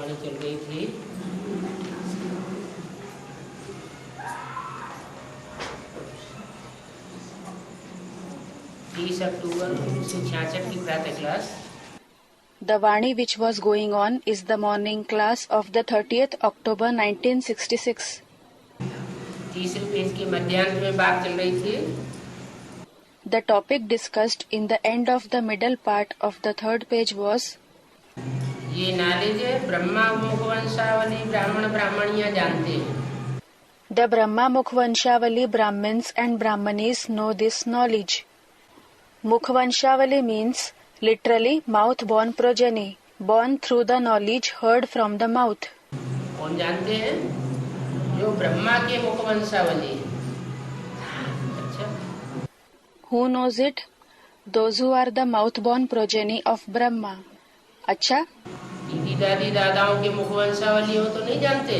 कहानी चल रही थी। अक्टूबर 1966 की प्रातः class. The Vani which was going on is the morning class of the 30th October 1966. तीसरे पेज के मध्यांत में बात चल रही थी। The topic discussed in the end of the middle part of the third page was ये knowledge है ब्रह्मा मुखवंशावली ब्राह्मण ब्राह्मणियां जानते हैं। The Brahma Mukhvanshawali Brahmins and Brahmanis know this knowledge. Mukhvanshawali means literally mouth-born progeny, born through the knowledge heard from the mouth. कौन जानते हैं? जो ब्रह्मा के मुखवंशावली। अच्छा। Who knows it? Those who are the mouth-born progeny of Brahma. अच्छा? दीदी दादी दादाओं के मुखवंशावली हो तो नहीं जानते।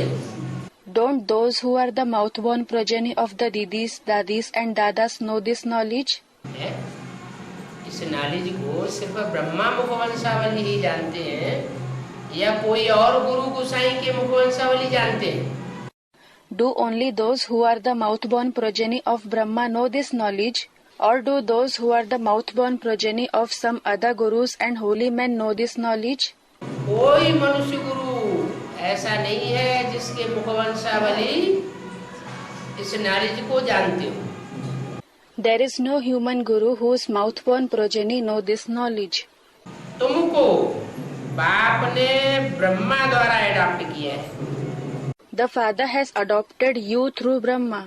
Don't those who are the mouth-born progeny of the didis, dadis and dadas know this knowledge? है? इस नॉलेज को सिर्फ ब्रह्मा मुखवंशावली ही जानते हैं या कोई और गुरु गोसाई के मुखवंशावली जानते हैं? Do only those who are the mouth-born progeny of Brahma know this knowledge, or do those who are the mouth-born progeny of some other gurus and holy men know this knowledge? कोई मनुष्य गुरु ऐसा नहीं है जिसके मुखवंशावली इस knowledge को जानते हो। There is no human guru whose mouth-born progeny know this knowledge. तुमको बाप ने ब्रह्मा द्वारा अडॉप्ट किया है। The Father has adopted you through Brahma.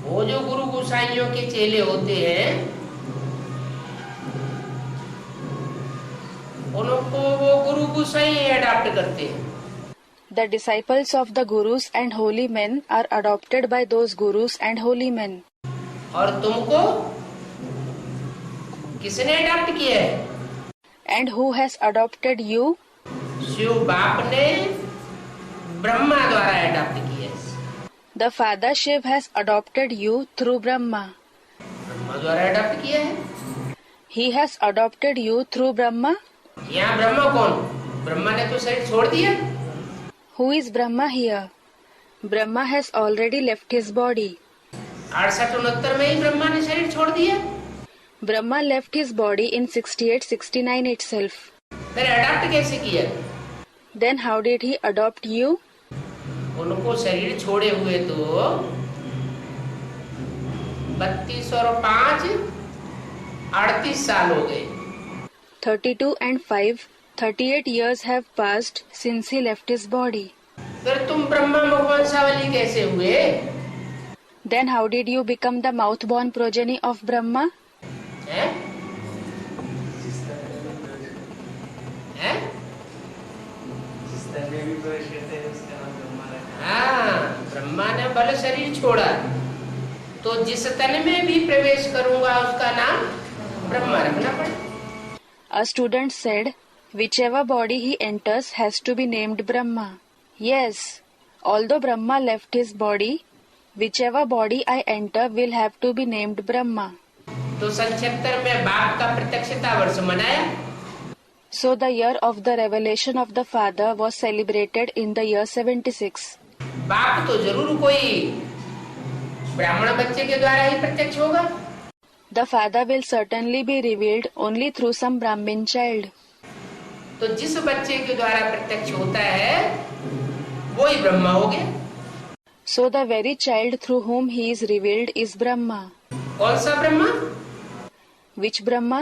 वो जो गुरु गोसाइयों के चेले होते हैं उनको वो गुरु गोसाई अडॉप्ट करते हैं। The disciples of the gurus and holy men are adopted by those gurus and holy men. और तुमको किसने अडॉप्ट किया है? And who has adopted you? Shiv बाप ने ब्रह्मा द्वारा अडॉप्ट किया है। The Father Shiv has adopted you through Brahma. Brahma द्वारा अडॉप्ट किया है। He has adopted you through Brahma. यहाँ ब्रह्मा कौन? ब्रह्मा ने तो शरीर छोड़ दिया। Who is Brahma here? Brahma has already left his body. 68-69 में ही ब्रह्मा ने शरीर छोड़ दिया। Brahma left his body in 68-69 itself. फिर अडॉप्ट कैसे किया? Then how did he adopt you? उनको शरीर छोड़े हुए तो 32 और 5 38 साल हो गए। 32 and 5, 38 years have passed since he left his body. फिर तुम ब्रह्मा मुखवंशावली कैसे हुए? Then how did you become the mouth-born progeny of Brahma? हैं? हैं? हाँ, ब्रह्मा ने बल शरीर छोड़ा तो जिस तन में भी प्रवेश करूंगा उसका नाम ब्रह्मा रखना पड़े। A student said, whichever body he enters has to be named Brahma. Yes, although Brahma left his body, whichever body I enter will have to be named Brahma. तो 76 में बाप का प्रत्यक्षता वर्ष मनाया। So the year of the revelation of the Father was celebrated in the year 76. बाप तो जरूर कोई ब्राह्मण बच्चे के द्वारा ही प्रत्यक्ष होगा। The Father will certainly be revealed only through some Brahmin child. तो जिस बच्चे के द्वारा प्रत्यक्ष होता है वो ही ब्रह्मा हो गया। So the very child through whom he is revealed is Brahma. कौन सा ब्रह्मा? Which Brahma?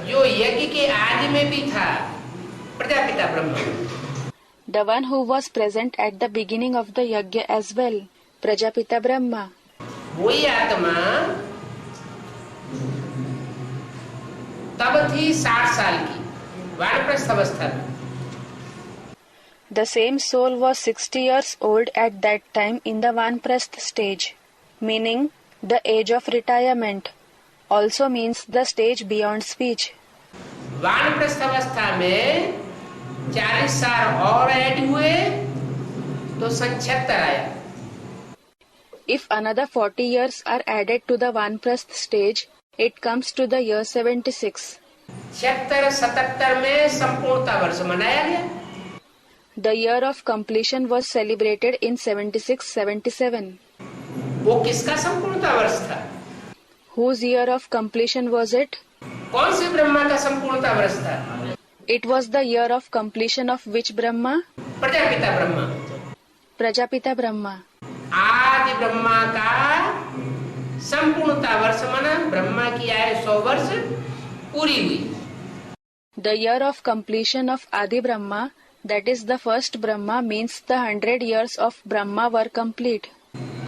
जो यज्ञ के आदि में भी था, Prajapita Brahma. The one who was present at the beginning of the yajna as well, Prajapita Brahma. वही आत्मा तब थी 60 साल की वानप्रस्थ अवस्था में। The same soul was 60 years old at that time in the Vanprasth stage, meaning the age of retirement, also means the stage beyond speech. वानप्रस्थ अवस्था में 40 साल और ऐड हुए तो 76 आया। If another 40 years are added to the Vanprasth stage, it comes to the year 76. 76-77 में संपूर्णता वर्ष मनाया गया। The year of completion was celebrated in 76-77. वो किसका संपूर्णता वर्ष था? Whose year of completion was it? कौन से ब्रह्मा का संपूर्णता वर्ष था? It was the year of completion of which Brahma? Prajapita Brahma. Prajapita Brahma. आदि ब्रह्मा का संपूर्णता वर्ष माना ब्रह्मा की आयु 100 वर्ष पूरी हुई। The year of completion of Adi Brahma, that is the first Brahma, means the 100 years of Brahma were complete.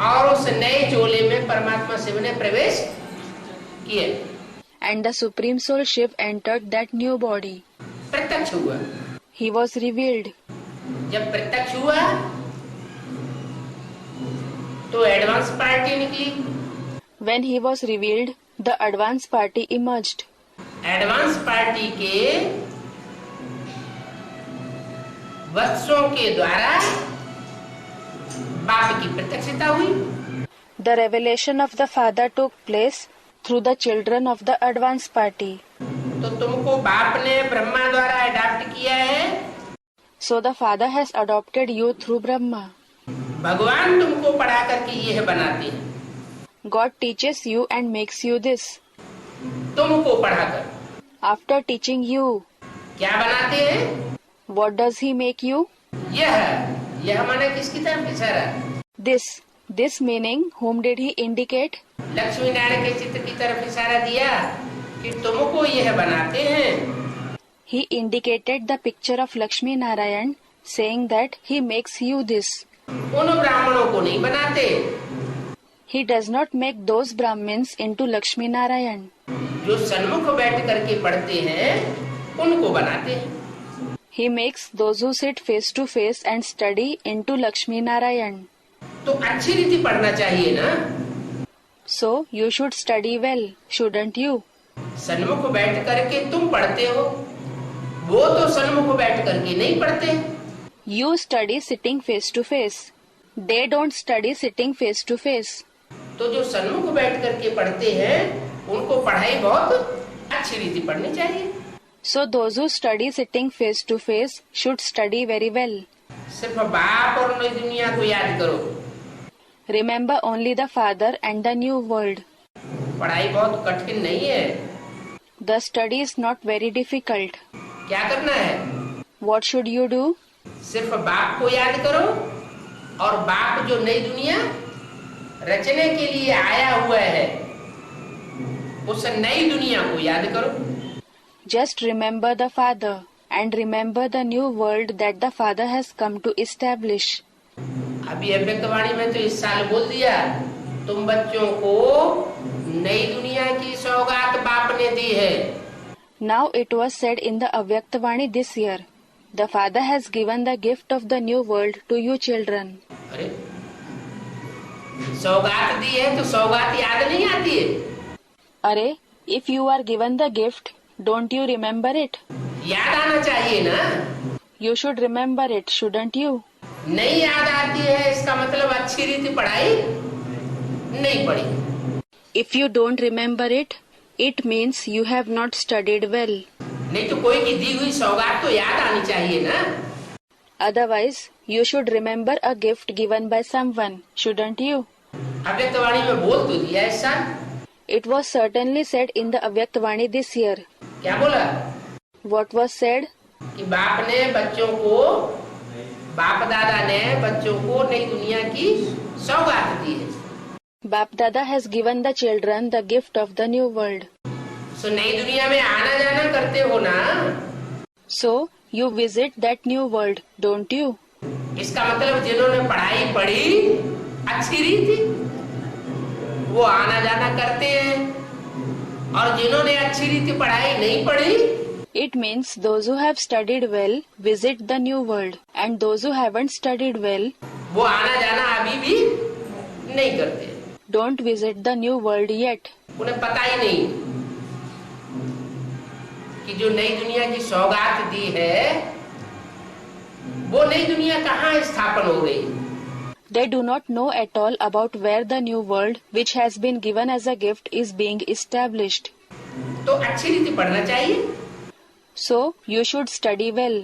और उस नए चोले में परमात्मा शिव ने प्रवेश किए। And the Supreme Soul Shiv entered that new body. प्रत्यक्ष हुआ। He was revealed. जब प्रत्यक्ष हुआ तो एडवांस पार्टी निकली। When he was revealed, the advance party emerged. Advance party के वत्सों के द्वारा बाप की प्रत्यक्षता हुई। The revelation of the Father took place through the children of the advance party. तो तुमको बाप ने ब्रह्मा द्वारा अडॉप्ट किया है। So the Father has adopted you through Brahma. भगवान तुमको पढ़ा करके यह बनाते हैं। God teaches you and makes you this. तुमको पढ़ाकर After teaching you, क्या बनाते हैं? what does he make you? यह माने किसकी तरफ इशारा? This meaning, whom did he indicate? Lakshmi Narayan के चित्र की तरफ इशारा दिया कि तुमको यह बनाते हैं। He indicated the picture of Lakshmi Narayan, saying that he makes you this. उन ब्राह्मणों को नहीं बनाते। He does not make those Brahmins into Lakshmi Narayan. जो सन्मुख बैठ करके पढ़ते हैं उनको बनाते हैं। He makes those who sit face to face and study into Lakshmi Narayan. तो अच्छी रीति पढ़ना चाहिए ना। So you should study well, shouldn't you? सन्मुख बैठ करके तुम पढ़ते हो, वो तो सन्मुख बैठ करके नहीं पढ़ते। You study sitting face to face. They don't study sitting face to face. तो जो सन्मुख बैठ करके पढ़ते हैं उनको पढ़ाई बहुत अच्छी रीति पढ़नी चाहिए। So those who study sitting face to face should study very well. सिर्फ बाप और नई दुनिया को याद करो। Remember only the Father and the new world. पढ़ाई बहुत कठिन नहीं है। The study is not very difficult. क्या करना है? What should you do? सिर्फ बाप को याद करो और बाप जो नई दुनिया रचने के लिए आया हुआ है उस नई दुनिया को याद करो। Just remember the Father and remember the new world that the Father has come to establish. अभी अव्यक्तवाणी में तो इस साल बोल दिया तुम बच्चों को नई दुनिया की सौगात बाप ने दी है। Now it was said in the Avyaktvani this year. The Father has given the gift of the new world to you children. अरे सौगात दी है तो सौगात याद नहीं आती है? अरे, if you are given the gift, don't you remember it? याद आना चाहिए ना। You should remember it, shouldn't you? नहीं याद आती है इसका मतलब अच्छी रीति पढ़ाई नहीं पढ़ी। If you don't remember it, it means you have not studied well. नहीं तो कोई की दी हुई सौगात तो याद आनी चाहिए ना। Otherwise, you should remember a gift given by someone, shouldn't you? अव्यक्तवाणी में बोल तो दिया इस साल। It was certainly said in the Avyaktvani this year. क्या बोला? What was said? कि बाप ने बच्चों को बाप दादा ने बच्चों को नई दुनिया की सौगात दी है। Bap Dada has given the children the gift of the new world. So नई दुनिया में आना जाना करते हो ना। So you visit that new world, don't you? इसका मतलब जिन्होंने पढ़ाई पढ़ी अच्छी रीति वो आना जाना करते हैं और जिन्होंने अच्छी रीति पढ़ाई नहीं पढ़ी It means those who have studied well visit the new world and those who haven't studied well वो आना जाना अभी भी नहीं करते। don't visit the new world yet. उन्हें पता ही नहीं कि जो नई दुनिया की सौगात दी है वो नई दुनिया कहाँ स्थापन हो गई। They do not know at all about where the new world, which has been given as a gift, is being established. तो अच्छी रीति पढ़ना चाहिए। So you should study well.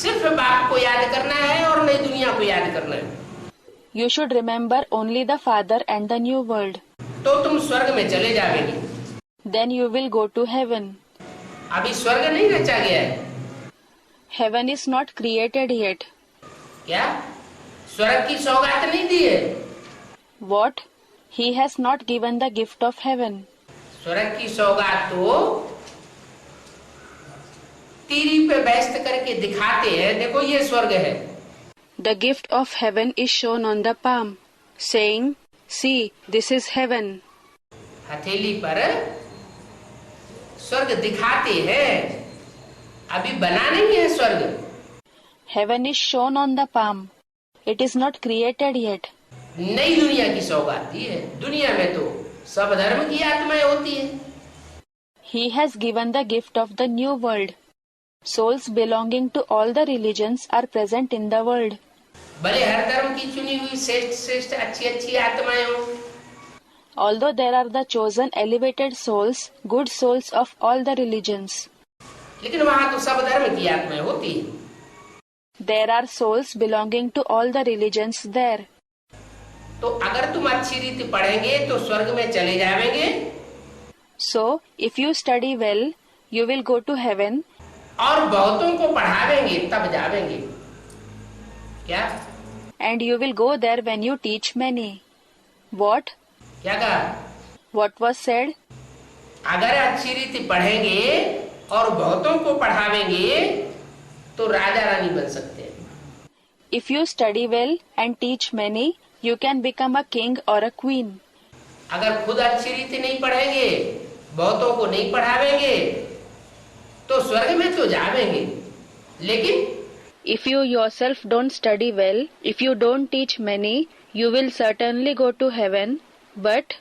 सिर्फ बाप को याद करना है और नई दुनिया को याद करना है। You should remember only the Father and the new world. तो तुम स्वर्ग में चले जाओगे। Then you will go to heaven. अभी स्वर्ग नहीं रचा गया है। Heaven is not created yet. क्या स्वर्ग की सौगात नहीं दी है? What? He has not given the gift of heaven. स्वर्ग की सौगात तो तीरी पे व्यस्त करके दिखाते हैं, देखो ये स्वर्ग है। The gift of heaven is shown on the palm, saying, "See, this is heaven." हथेली पर स्वर्ग दिखाते हैं, अभी बना नहीं है स्वर्ग। Heaven is shown on the palm. It is not created yet. नई दुनिया की सौगात दी है। दुनिया में तो सब धर्म की आत्माएं होती है। He has given the gift of the new world. Souls belonging to all the religions are present in the world. भले हर धर्म की चुनी हुई श्रेष्ठ श्रेष्ठ अच्छी अच्छी आत्माएं हो, Although there are the chosen elevated souls, good souls of all the religions, लेकिन वहाँ तो सब धर्म की आत्माएं होती है। there are souls belonging to all the religions there. तो अगर तुम अच्छी रीति पढ़ेंगे तो स्वर्ग में चले जाएंगे। So, if you study well, you will go to heaven. और बहुतों को पढ़ावेंगे तब जावेंगे। क्या? And you will go there when you teach many. What? क्या कहा? What was said? अगर अच्छी रीति पढ़ेंगे और बहुतों को पढ़ावेंगे तो राजा रानी बन सकते हैं। If you study well and teach many, you can become a king or a queen. अगर खुद अच्छी रीति नहीं पढ़ेंगे, बहुतों को नहीं पढ़ावेंगे तो स्वर्ग में तो जावेंगे, लेकिन If you yourself don't study well, if you don't teach many, you will certainly go to heaven, but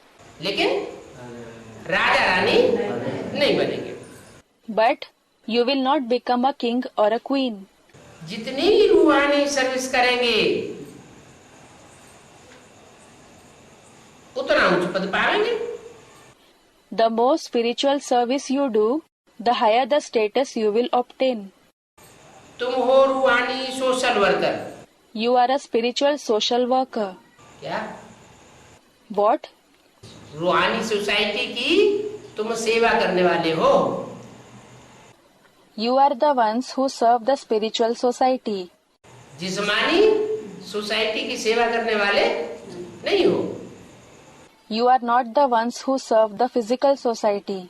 Raja Rani नहीं बनेंगे। But you will not become a king or a queen. जितनी ही रूहानी सर्विस करेंगे उतना उच्च पद पाएंगे। The more spiritual service you do, the higher the status you will obtain. तुम हो रूहानी social worker. You are a spiritual social worker. क्या? What? रूहानी सोसाइटी की तुम सेवा करने वाले हो। You are the ones who serve the spiritual society. जिस्मानी सोसाइटी की सेवा करने वाले नहीं हो। You are not the ones who serve the physical society.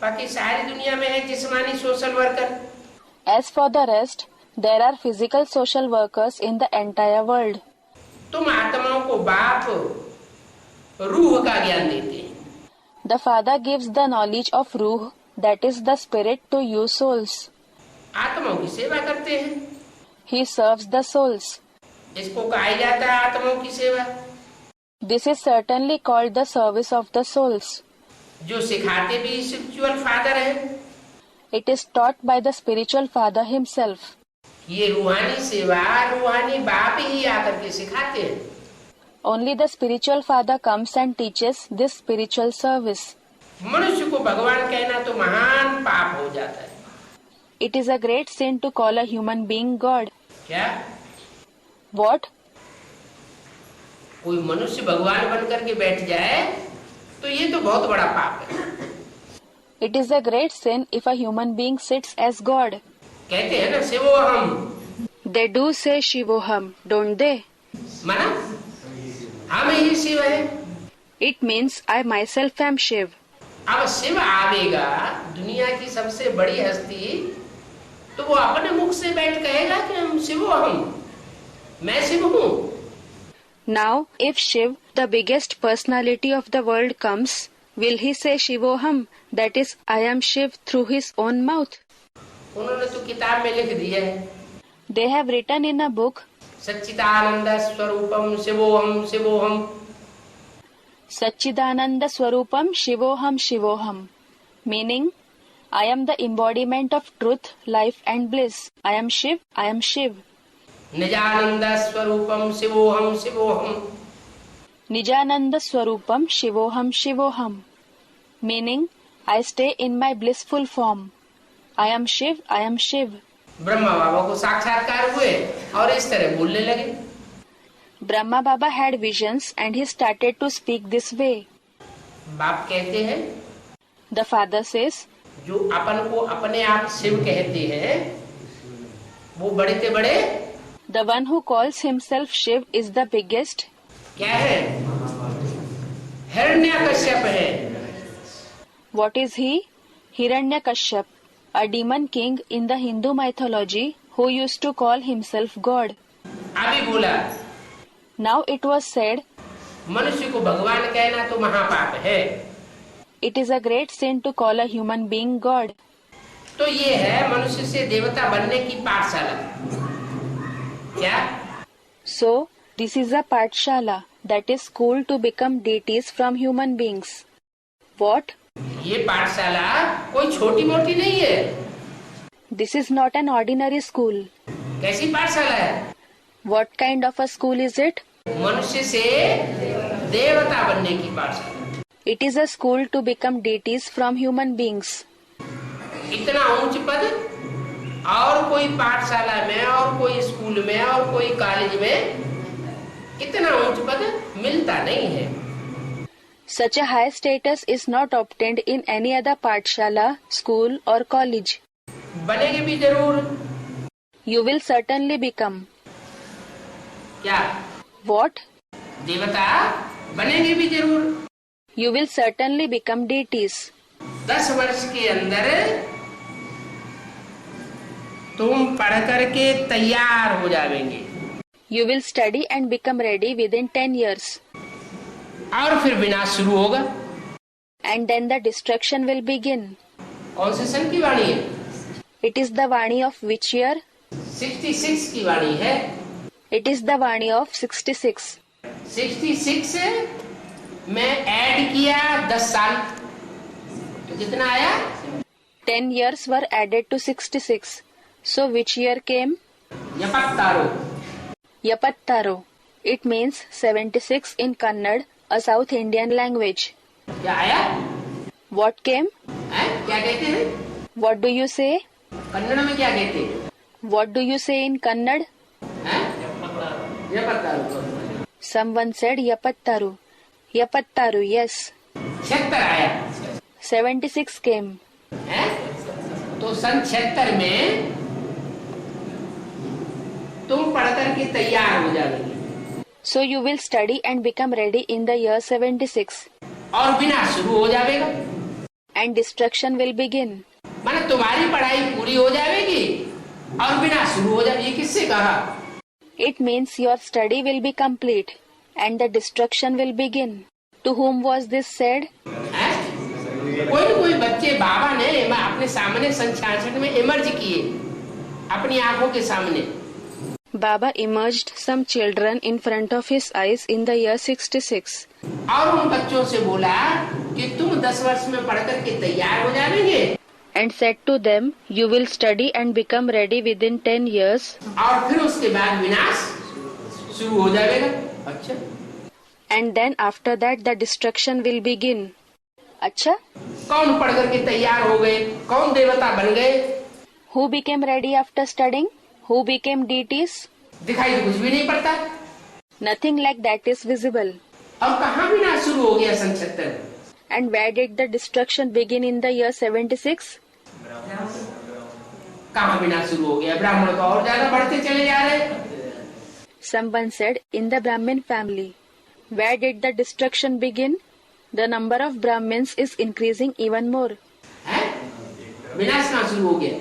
बाकी सारी दुनिया में है जिस्मानी social worker. As for the rest, there are physical social workers in the entire world. तुम आत्माओं को बाप रूह का ज्ञान देते हैं। The Father gives the knowledge of Ruh, that is the spirit, to you souls. आत्माओं की सेवा करते हैं। He serves the souls. इसको कहा जाता है आत्माओं की सेवा। This is certainly called the service of the souls. जो सिखाते भी स्पिरिचुअल फादर है। It is taught by the spiritual Father himself. ये रूहानी सेवा रूहानी बाप ही आकर के सिखाते हैं। Only the spiritual Father comes and teaches this spiritual service. मनुष्य को भगवान कहना तो महान पाप हो जाता है। It is a great sin to call a human being God. क्या? What? कोई मनुष्य भगवान बन करके बैठ जाए तो ये तो बहुत बड़ा पाप है। It is a great sin if a human being sits as God. कहते हैं ना शिवोहम। They do say Shivoham, don't they? माना हम ही शिव है। It means I myself am Shiv. अब शिव आवेगा दुनिया की सबसे बड़ी हस्ती, तो वो अपने मुख से बैठ कहेगा कि हम शिवोहम, मैं शिव हूँ। Now, if Shiv, the biggest personality of the world, comes, will he say Shivoham, that is, I am Shiv, through his own mouth? उन्होंने तो किताब में लिख दिया है। They have written in a book, सच्चिदानंद स्वरूपम शिवोहम शिवोहम। Satchidananda Swarupam Shivoham Shivoham, meaning, I am the embodiment of truth, life and bliss. I am Shiv, I am Shiv. निजानंद स्वरूपम शिवोहम शिवोहम। Nijananda Swarupam Shivoham Shivoham. Meaning, I stay in my blissful form. I am Shiv, I am Shiv. Brahma बाबा को साक्षात्कार हुए और इस तरह बोलने लगे। Brahma Baba had visions and he started to speak this way. बाप कहते हैं, The father says, जो अपन को अपने आप शिव कहते हैं वो बड़े से बड़े the one who calls himself Shiv is the biggest. क्या है? हिरण्यकश्यप है। What is he? Hiranyakashyap, a demon king in the Hindu mythology who used to call himself God. अभी बोला, Now it was said, मनुष्य को भगवान कहना तो महापाप है। it is a great sin to call a human being God. तो ये है मनुष्य से देवता बनने की पाठशाला। क्या? So, this is a Pathshala, that is school to become deities from human beings. What? ये पाठशाला कोई छोटी मोटी नहीं है। This is not an ordinary school. कैसी पाठशाला है? What kind of a school is it? मनुष्य से देवता बनने की पाठशाला। It is a school to become deities from human beings. इतना ऊंच पद और कोई पाठशाला में और कोई स्कूल में और कोई कॉलेज में इतना ऊंच पद मिलता नहीं है। Such a high status is not obtained in any other Pathshala, school or college. बनेंगे भी जरूर। You will certainly become. क्या? What? देवता बनेंगे भी जरूर। You will certainly become deities. 10 वर्ष के अंदर तुम पढ़ करके तैयार हो जाएंगे। You will study and become ready within 10 years. और फिर विनाश शुरू होगा। And then the destruction will begin. कौन से सन की वाणी है? It is the Vani of which year? 66 की वाणी है। It is the Vani of 66. 66 में ऐड किया 10 साल, तो कितना आया? 10 years were added to 66. So which year came? यपत्तारो। Yapattaro. It means 76 in Kannada, a South Indian language. क्या आया? What came? क्या कहते हैं? What do you say? Kannada में क्या कहते हैं? What do you say in Kannada? यपत्तारो। Someone said Yapattaru. Yapattaru, yes. 76 आया। 76 came. तो सन 76 में तुम पढ़ करके तैयार हो जाओगे। So you will study and become ready in the year 76. और विनाश शुरू हो जाएगा। And destruction will begin. माने तुम्हारी पढ़ाई पूरी हो जाएगी और विनाश शुरू हो जाएगी। ये किससे कहा? It means your study will be complete and the destruction will begin. To whom was this said? कोई बच्चे बाबा ने अपने सामने सन 66 में इमर्ज किए, अपनी आंखों के सामने। Baba emerged some children in front of his eyes in the year 66. और उन बच्चों से बोला कि तुम 10 वर्ष में पढ़ करके तैयार हो जाएंगे। And said to them, you will study and become ready within 10 years. और फिर उसके बाद विनाश शुरू हो जाएगा। अच्छा। And then after that the destruction will begin. अच्छा? कौन पढ़ करके तैयार हो गए? कौन देवता बन गए? Who became ready after studying? Who became deities? दिखाई तो कुछ भी नहीं पड़ता। Nothing like that is visible. और कहाँ विनाश शुरू हो गया सन 76? And where did the destruction begin in the year 76? कहाँ विनाश शुरू हो गया? ब्राह्मण तो और ज्यादा बढ़ते चले जा रहे। Someone said, in the Brahmin family. Where did the destruction begin? The number of Brahmins is increasing even more. विनाश कहाँ शुरू हो गया?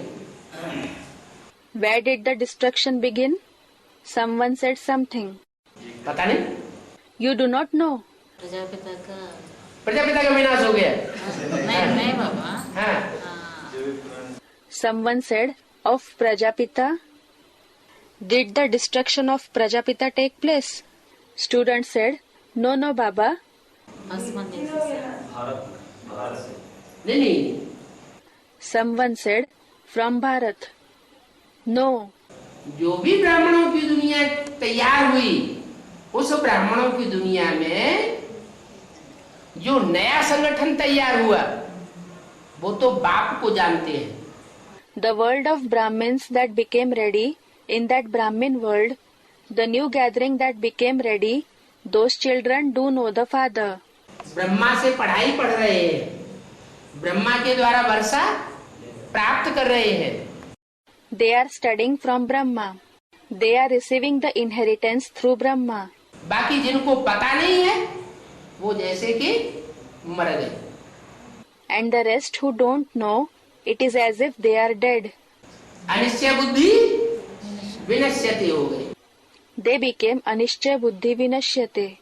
Where did the destruction begin? Someone said something. पता नहीं। You do not know. Prajapita का विनाश हो गया। नहीं बाबा। हाँ। Someone said of Prajapita. Did the destruction of Prajapita take place? Student said, no Baba. नहीं। Someone said from Bharat. No. जो भी ब्राह्मणों की दुनिया तैयार हुई उस ब्राह्मणों की दुनिया में जो नया संगठन तैयार हुआ वो तो बाप को जानते हैं। The world of Brahmins that became ready, in that Brahmin world, the new gathering that became ready, those children do know the Father. Brahma से पढ़ाई पढ़ रहे हैं, ब्रह्मा के द्वारा वर्षा प्राप्त कर रहे हैं। They are studying from Brahma. They are receiving the inheritance through Brahma. बाकी जिनको पता नहीं है वो जैसे कि मर गए। And the rest who don't know, it is as if they are dead. Anishchay बुद्धि विनश्यते हो गए। They became Anishchaya Buddhi Vinashyate,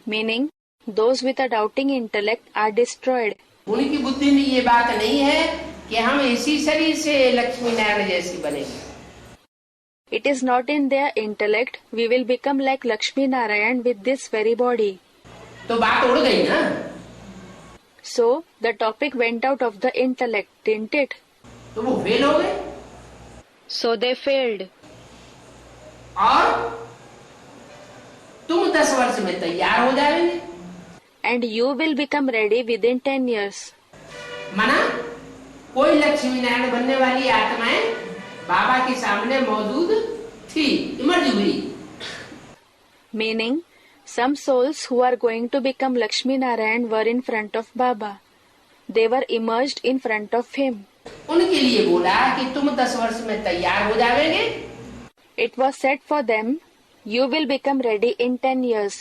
meaning those with a doubting intellect are destroyed. उनकी बुद्धि में ये बात नहीं है कि हम इसी शरीर से लक्ष्मी नारायण जैसी बनेंगे। It is not in their intellect we will become like Lakshmi Narayan with this very body. तो बात उड़ गई ना। So the topic went out of the intellect, didn't it? तो वो फेल हो गए So they failed. और तुम 10 वर्ष में तैयार हो जाएंगे। And you will become ready within 10 years. माना कोई लक्ष्मी नारायण बनने वाली आत्माएं बाबा के सामने मौजूद थी, इमर्ज हुई। Meaning, some souls who are going to become Lakshmi Narayan were in front of Baba. They were emerged in front of him. उनके लिए बोला कि तुम 10 वर्ष में तैयार हो जाओगे। It was said for them, you will become ready in 10 years.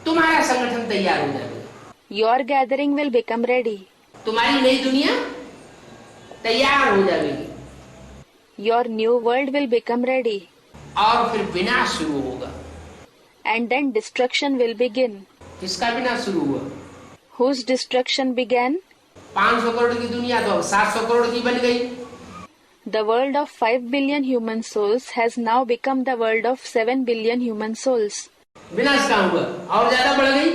तुम्हारा संगठन तैयार हो जाएगा। Your gathering will become ready. तुम्हारी नई दुनिया तैयार हो जाएगी। Your new world will become ready. और फिर विनाश शुरू होगा। And then destruction will begin. किसका विनाश शुरू हुआ? Whose destruction began? 500 करोड़ की दुनिया तो 700 करोड़ की बन गई। The world of 5 billion human souls has now become the world of 7 billion human souls. विनाश कहाँ हुआ? और ज्यादा बढ़ गई।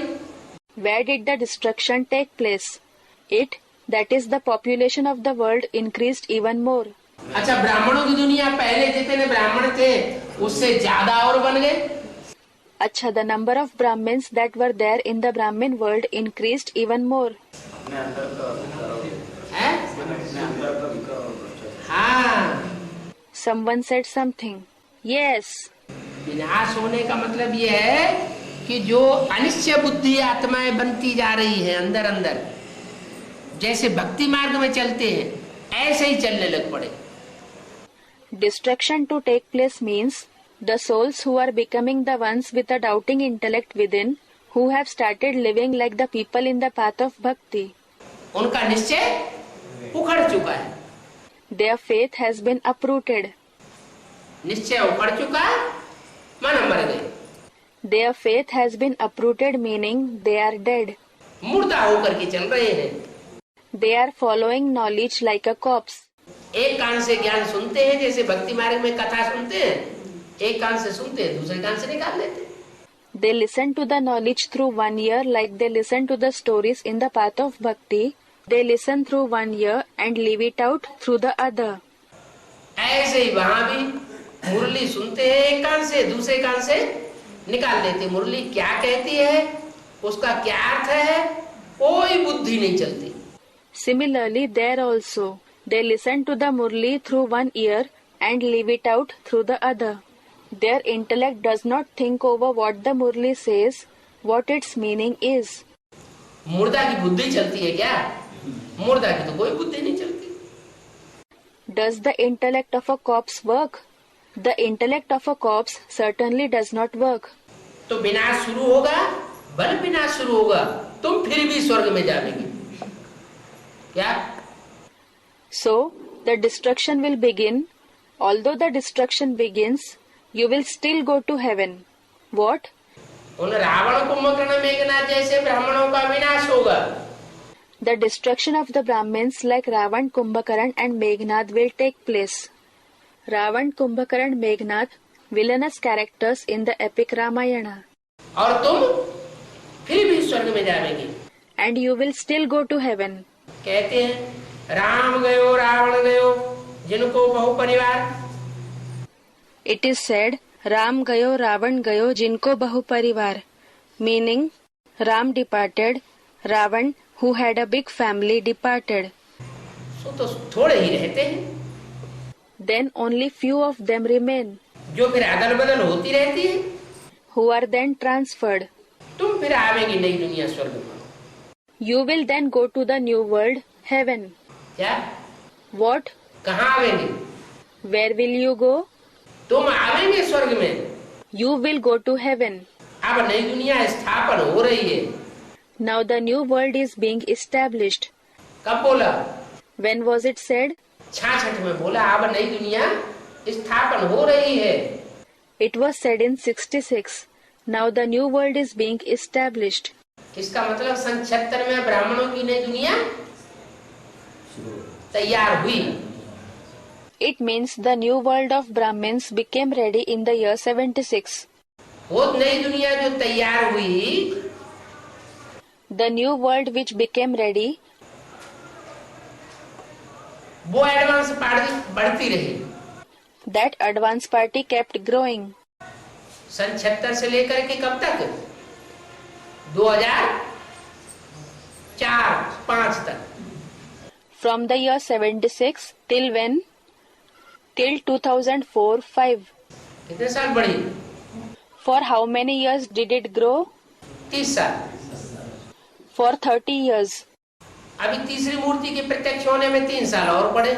Where did the destruction take place? It, that is the population of the world, increased even more. अच्छा, ब्राह्मणों की दुनिया पहले जितने ब्राह्मण थे उससे ज्यादा और बन गए। Acha, the number of Brahmins that were there in the Brahmin world increased even more. हैं? हाँ, Someone said something. Yes. विनाश होने का मतलब ये है कि जो अनिश्चय बुद्धि आत्माएं बनती जा रही है अंदर अंदर, जैसे भक्ति मार्ग में चलते हैं ऐसे ही चलने लग पड़े। Destruction to take place means the souls who are becoming the ones with a doubting intellect within, who have started living like the people in the path of bhakti. उनका निश्चय उखड़ चुका है। Their faith has been uprooted. निश्चय उखड़ चुका, मन मर गए। Their faith has been uprooted, meaning they are dead. मुर्दा होकर के चल रहे हैं। They are following knowledge like a corpse. एक कान से ज्ञान सुनते हैं, जैसे भक्ति मार्ग में कथा सुनते हैं, एक कान से सुनते हैं दूसरे कान से निकाल देते हैं। They listen to the knowledge through one ear like they listen to the stories in the path of bhakti. They listen through one ear and leave it out through the other. ऐसे ही वहां भी मुरली सुनते हैं, एक कान से दूसरे कान से निकाल देते। मुरली क्या कहती है, उसका क्या अर्थ है, कोई बुद्धि नहीं चलती। Similarly, there also they listen to the murli through one ear and leave it out through the other. Their intellect does not think over what the murli says, what its meaning is. मुर्दा की बुद्धि चलती है क्या? मुर्दा की तो कोई बुद्धि नहीं चलती। Does the intellect of a corpse work? The intellect of a corpse certainly does not work. तो विनाश शुरू होगा, बल विनाश शुरू होगा, तुम फिर भी स्वर्ग में जाओगे क्या? So, the destruction will begin. Although the destruction begins, you will still go to heaven. What? उन रावण कुंभकर्ण मेघनाद जैसे ब्राह्मणों का विनाश होगा। The destruction of the Brahmins like Ravan, Kumbhakaran and Meghnad will take place. Ravan, Kumbhakaran, Meghnad, villainous characters in the epic Ramayana. और तुम फिर भी स्वर्ग में जाओगे। And you will still go to heaven. कहते हैं राम गयो रावण गयो जिनको बहु परिवार। It is said, राम गयो रावण गयो जिनको बहु परिवार, meaning Ram departed, Ravan who had a big family departed. सो तो थोड़े ही रहते हैं, Then only few of them remain, जो फिर अदल बदल होती रहती है। who are then transferred. तुम फिर आवेंगे नई दुनिया स्वर्ग में। You will then go to the new world, heaven. क्या? What? कहाँ आवेंगे? Where will you go? तुम आवेंगे स्वर्ग में। You will go to heaven. अब नई दुनिया स्थापन हो रही है। Now the new world is being established. कब बोला? When was it said? 66 में बोला अब नई दुनिया स्थापन हो रही है। It was said in 66. Now the new world is being established. इसका मतलब सन 76 में ब्राह्मणों की नई दुनिया तैयार हुई। It means the new world of Brahmins became ready in the year 76. वो नई दुनिया जो तैयार हुई, The new world which became ready, वो एडवांस पार्टी बढ़ती रही। that advance party kept growing. सन 76 से लेकर के कब तक? 2004-5 तक। From the year 76 till when? Till 2004-5. कितने साल बढ़ी? For how many years did it grow? 30 साल। For 30 years. अभी तीसरी मूर्ति के प्रत्यक्ष होने में 3 साल और पड़े।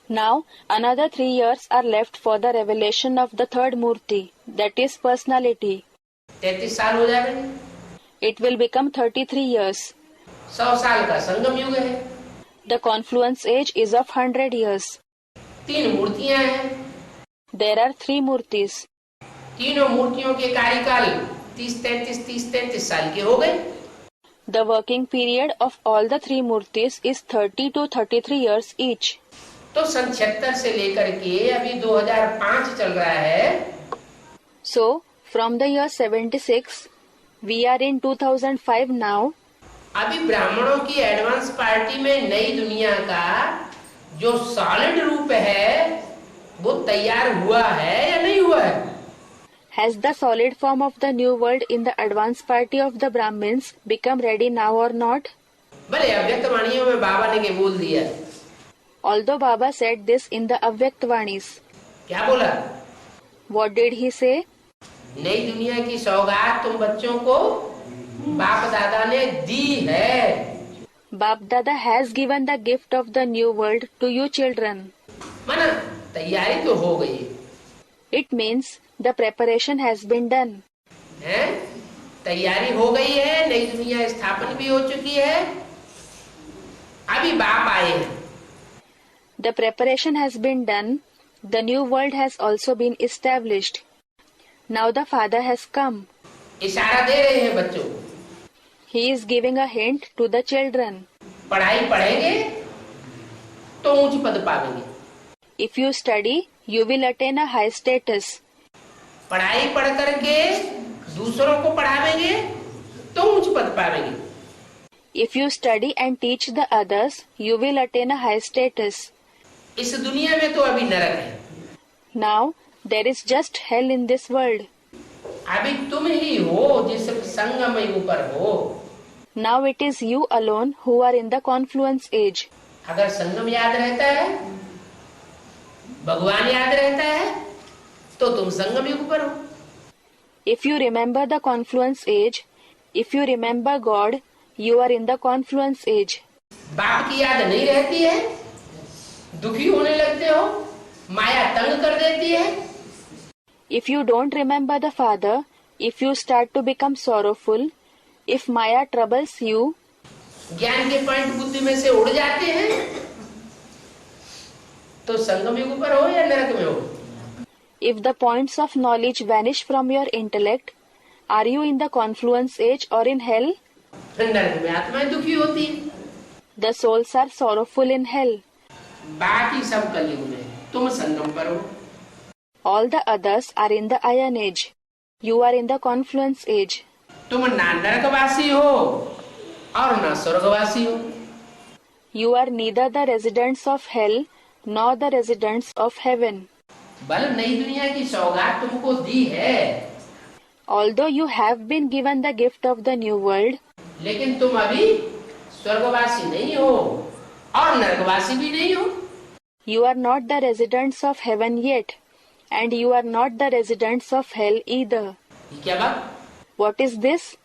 Now another 3 years are left for the revelation of the third Murti, that is personality. 33 साल हो जाएंगे। It will become 33 years. 100 साल का संगम युग है। The confluence age is of 100 years. 3 मूर्तियां हैं। There are 3 Murtis. तीनों मूर्तियों के कार्यकाल 30-33 साल के हो गए। The working period of all the 3 Murtis is 30 to 33 years each. तो सन 76 से लेकर के अभी 2005 चल रहा है। So, from the year 76, we are in 2005 now. अभी ब्राह्मणों की एडवांस पार्टी में नई दुनिया का जो सॉलिड रूप है वो तैयार हुआ है या नहीं हुआ है? Has the solid form of the new world in the advance party of the Brahmins become ready now or not? भले अव्यक्त वाणियों में बाबा ने के बोल दिया। Although Baba said this in the Avyaktvani's. क्या बोला? What did he say? नई दुनिया की सौगात तुम बच्चों को बाप दादा ने दी है। Bap Dada has given the gift of the new world to you children. माना तैयारी तो हो गई It means the preparation has been done. है, तैयारी हो गई है, नई दुनिया स्थापन भी हो चुकी है। अभी बाप आए हैं। The preparation has been done. The new world has also been established. Now the Father has come. इशारा दे रहे हैं बच्चों। He is giving a hint to the children. पढ़ाई पढ़ेंगे तो ऊंच पद पावेंगे। If you study, you will attain a high status. पढ़ाई पढ़ करके दूसरों को पढ़ावेंगे तो ऊंच पद पावेंगे। If you study and teach the others, you will attain a high status. इस दुनिया में तो अभी नरक है। Now, there is just hell in this world. अभी तुम ही हो जिस संगम युग पर हो। Now it is you alone who are in the confluence age. अगर संगम याद रहता है, भगवान याद रहता है, तो तुम संगम युग पर हो। If you remember the confluence age, if you remember God, you are in the confluence age. बाप की याद नहीं रहती है, दुखी होने लगते हो, माया तंग कर देती है। If you don't remember the Father, if you start to become sorrowful, if Maya troubles you, ज्ञान के पॉइंट बुद्धि में से उड़ जाते हैं, तो संगम युग पर हो या नरक में हो? if the points of knowledge vanish from your intellect, are you in the confluence age or in hell? नरक में आत्माएं दुखी होती है। The souls are sorrowful in hell. बाकी सब कलयुग में, तुम संगम पर हो। All the others are in the iron age. You are in the confluence age. तुम ना नरकवासी हो और ना स्वर्गवासी हो। You are neither the residents of hell nor the residents of heaven. बल नई दुनिया की सौगात तुमको दी है, Although you have been given the gift of the new world, लेकिन तुम अभी स्वर्गवासी नहीं हो और नरकवासी भी नहीं हो। you are not the residents of heaven yet, and you are not the residents of hell either. ये क्या बात? What is this?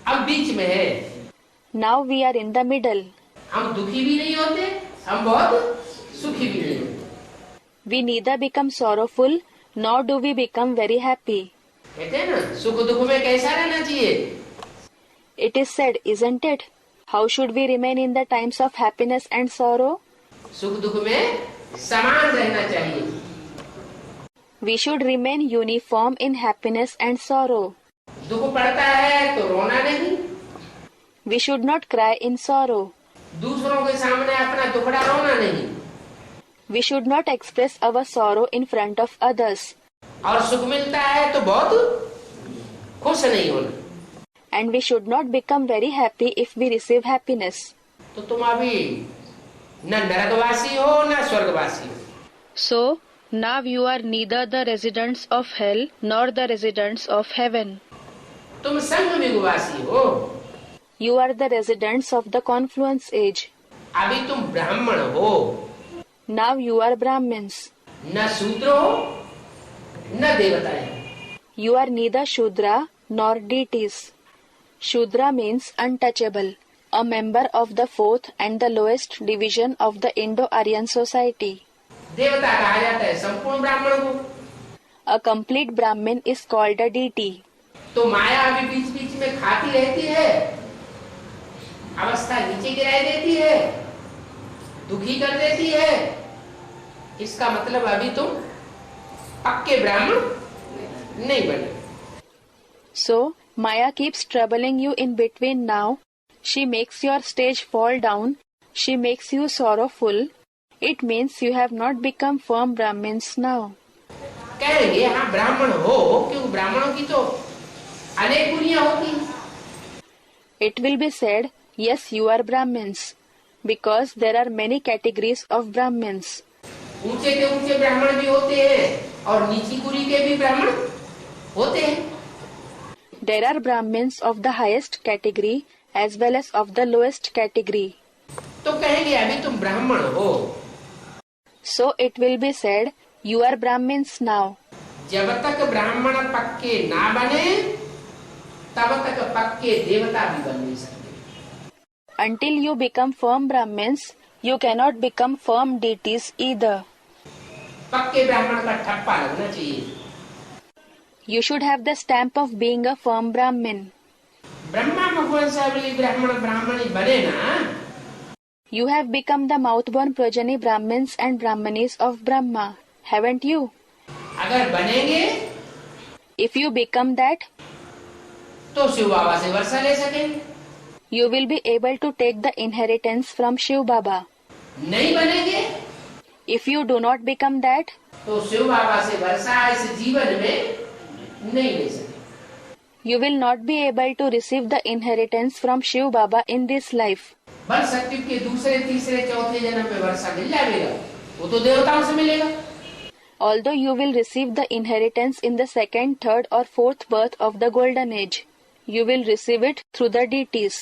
अब बीच में है। Now we are in the middle. हम दुखी भी नहीं होते, हम बहुत सुखी भी नहीं होते। We neither become sorrowful nor do we become very happy. कहते हैं ना, सुख दुख में कैसा रहना चाहिए? It is said, isn't it? How should we remain in the times of happiness and sorrow? सुख दुख में समान रहना चाहिए। We should remain uniform in happiness and sorrow. दुख पड़ता है तो रोना नहीं, We should not cry in sorrow. दूसरों के सामने अपना दुखड़ा रोना नहीं, We should not express our sorrow in front of others. और सुख मिलता है तो बहुत खुश नहीं होना। And we should not become very happy if we receive happiness. तो तुम अभी न नरकवासी हो न स्वर्गवासी हो। So, now you are neither the residents of hell nor the residents of heaven. तुम संग युगवासी हो। You are the residents of the confluence age. अभी तुम ब्राह्मण हो, Now you are Brahmins. न शूद्र हो न देवताएं हो। You are neither Shudra nor deities. Shudra means untouchable, a member of the fourth and the lowest division of the Indo-Aryan society. देवता कहा जाता है संपूर्ण ब्राह्मण को। A complete Brahmin is called a deity. तो माया अभी बीच बीच में खाती रहती है, अवस्था नीचे गिराई देती है, दुखी कर देती है। इसका मतलब अभी तुम पक्के ब्राह्मण नहीं बने। So, Maya keeps troubling you in between now. She makes your stage fall down. She makes you sorrowful. It means you have not become firm Brahmins now. कहेंगे हाँ ब्राह्मण हो, क्योंकि ब्राह्मणों की तो अनेक कुरियां होती हैं। It will be said, yes, you are Brahmins, because there are many categories of Brahmins. ऊंचे के ऊंचे ब्राह्मण भी होते हैं और नीची कुरी के भी ब्राह्मण होते हैं। There are Brahmins of the highest category as well as of the lowest category. तो कहेंगे अभी तुम ब्राह्मण हो। So it will be said, you are Brahmins now. जब तक ब्राह्मण पक्के ना बने तब तक पक्के देवता भी बन नहीं सकते। Until you become firm Brahmins, you cannot become firm deities either. पक्के ब्राह्मण का ठप्पा लगना चाहिए। You should have the stamp of being a firm Brahmin. Brahma भगवान से बोली ब्राह्मण ब्राह्मणी बने ना। You have become the mouth-born progeny Brahmins and Brahmanis of Brahma, haven't you? अगर बनेंगे If you become that, तो शिव बाबा से वर्षा ले सकेंगे। you will be able to take the inheritance from Shiv Baba. नहीं बनेंगे If you do not become that, तो शिव बाबा से वर्षा इस जीवन में नहीं ले सके। you will not be able to receive the inheritance from Shiv Baba in this life. बल सत्युग के दूसरे तीसरे चौथे जन्म में वर्षा मिल जाएगा, वो तो देवताओं से मिलेगा। Although you will receive the inheritance in the second, third or fourth birth of the golden age, you will receive it through the deities.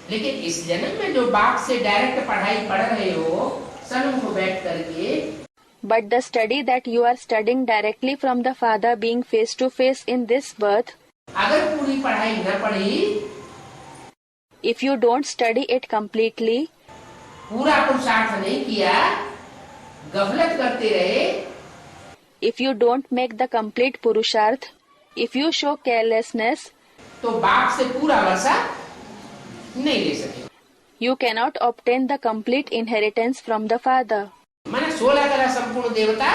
लेकिन इस जन्म में जो बाप से डायरेक्ट पढ़ाई पढ़ रहे हो सन्मुख बैठ करके, But the study that you are studying directly from the Father being face to face in this birth, अगर पूरी पढ़ाई न पढ़ी, if you don't study it completely, पूरा पुरुषार्थ नहीं किया, गफलत करते रहे, if you don't make the complete Purusharth, if you show carelessness, तो बाप से पूरा वर्षा नहीं ले सके। you cannot obtain the complete inheritance from the Father. मैंने 16 कला संपूर्ण देवता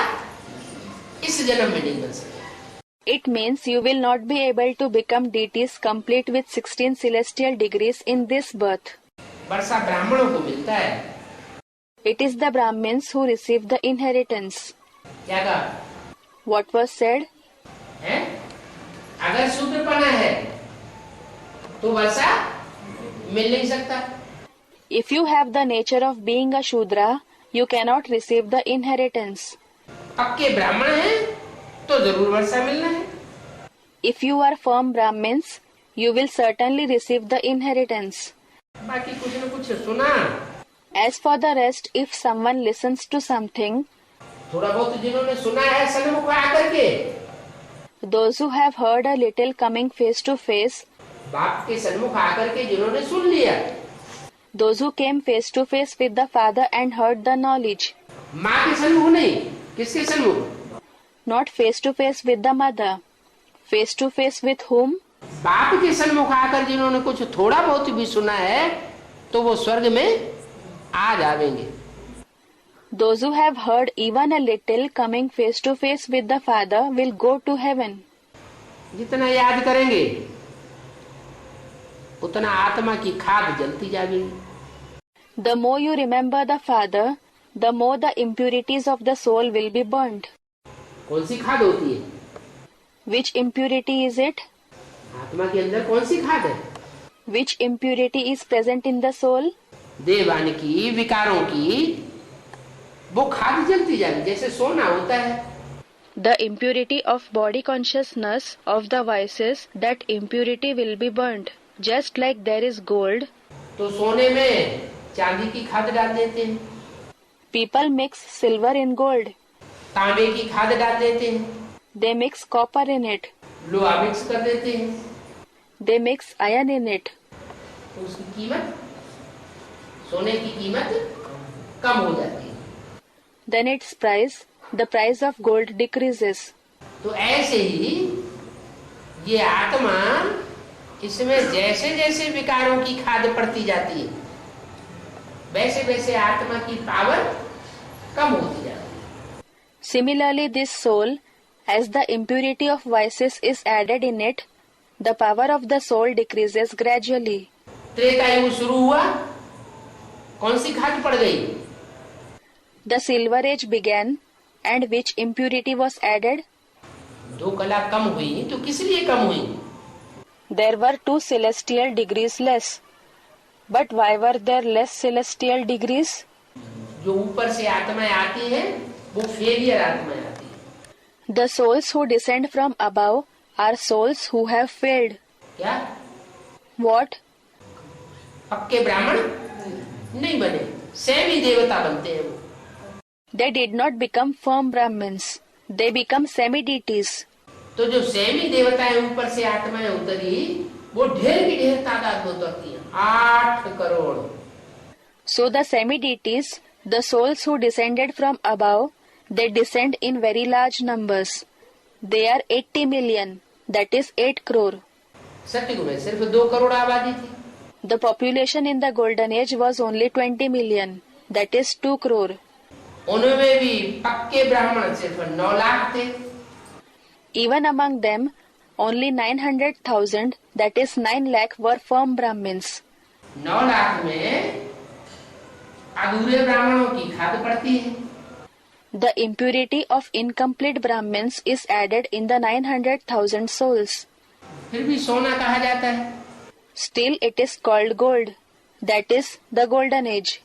इस जन्म में नहीं बन सके। It means you will not be able to become deities complete with 16 celestial degrees in this birth. वर्षा ब्राह्मणों को मिलता है। It is the Brahmins who receive the inheritance. क्या कहा What was said? है? अगर शूद्रपना है तो वर्षा मिल नहीं सकता। If you have the nature of being a Shudra, you cannot receive the inheritance. पक्के ब्राह्मण हैं तो जरूर वर्षा मिलना है। If you are firm Brahmins, you will certainly receive the inheritance. बाकी कुछ न कुछ सुना। As for the rest, if someone listens to something, थोड़ा बहुत जिन्होंने सुना है सन्मुख आकर के, those who have heard a little coming face to face, बाप के सन्मुख आकर के जिन्होंने सुन लिया, those who came face to face with the Father and heard the knowledge, माँ के सन्मुख नहीं, किसके सन्मुख? not face to face with the Mother, face to face with whom? बाप के सन्मुख आकर जिन्होंने कुछ थोड़ा बहुत भी सुना है तो वो स्वर्ग में आ जाएंगे। Those who have heard even a little coming face to face with the Father will go to heaven. जितना याद करेंगे उतना आत्मा की खाद जलती जाएगी। The more you remember the Father, the more the impurities of the soul will be burnt. कौन सी खाद होती है? Which impurity is it? आत्मा के अंदर कौन सी खाद है? Which impurity is present in the soul? देवान की, विकारों की, वो खाद जलती जाएगी जैसे सोना होता है। The impurity of body consciousness of the vices, that impurity will be burnt. Just like there is gold, तो सोने में चांदी की खाद डाल देते हैं, people mix silver in gold. तांबे की खाद डाल देते हैं, They mix copper in it. लोहा मिक्स कर देते हैं, They mix iron in it. तो उसकी कीमत, सोने की कीमत कम हो जाती है। Then its price, the price of gold decreases. तो ऐसे ही ये आत्मा, इसमें जैसे जैसे विकारों की खाद पड़ती जाती है वैसे वैसे आत्मा की पावर कम होती जाती है। Similarly, this soul, as the impurity of vices is added in it, the power of the soul decreases gradually. Treta युग शुरू हुआ, कौन सी खाद पड़ गई? The silver age began, and which impurity was added? 2 कला कम हुई, तो किस लिए कम हुई? There were 2 celestial degrees less. But why were there less celestial degrees? जो ऊपर से आत्माएं आती हैं वो फेलियर आत्माएं आती हैं। The souls who descend from above are souls who have failed. क्या? What? पक्के ब्राह्मण नहीं बने, सेमी देवता बनते हैं वो। They did not become firm Brahmins. They become semi-deities. तो जो सेमी देवताएं ऊपर से आत्माएं उतरी वो ढेर की ढेर तादाद में उतरती हैं, 8 crore. So the semi-deities, the souls who descended from above, they descend in very large numbers. They are 80 million, that is 8 crore. सतयुग में सिर्फ 2 करोड़ आबादी थी। The population in the golden age was only 20 million, that is 2 crore. उनमें भी पक्के ब्राह्मण सिर्फ 9 लाख थे। Even among them, only 900,000, that is 9 lakh, were firm Brahmins. 9 lakh में अधूरे ब्राह्मणों की खाद पड़ती है। The impurity of incomplete Brahmins is added in the 900,000 souls. फिर भी सोना कहा जाता है। Still it is called gold, that is the golden age.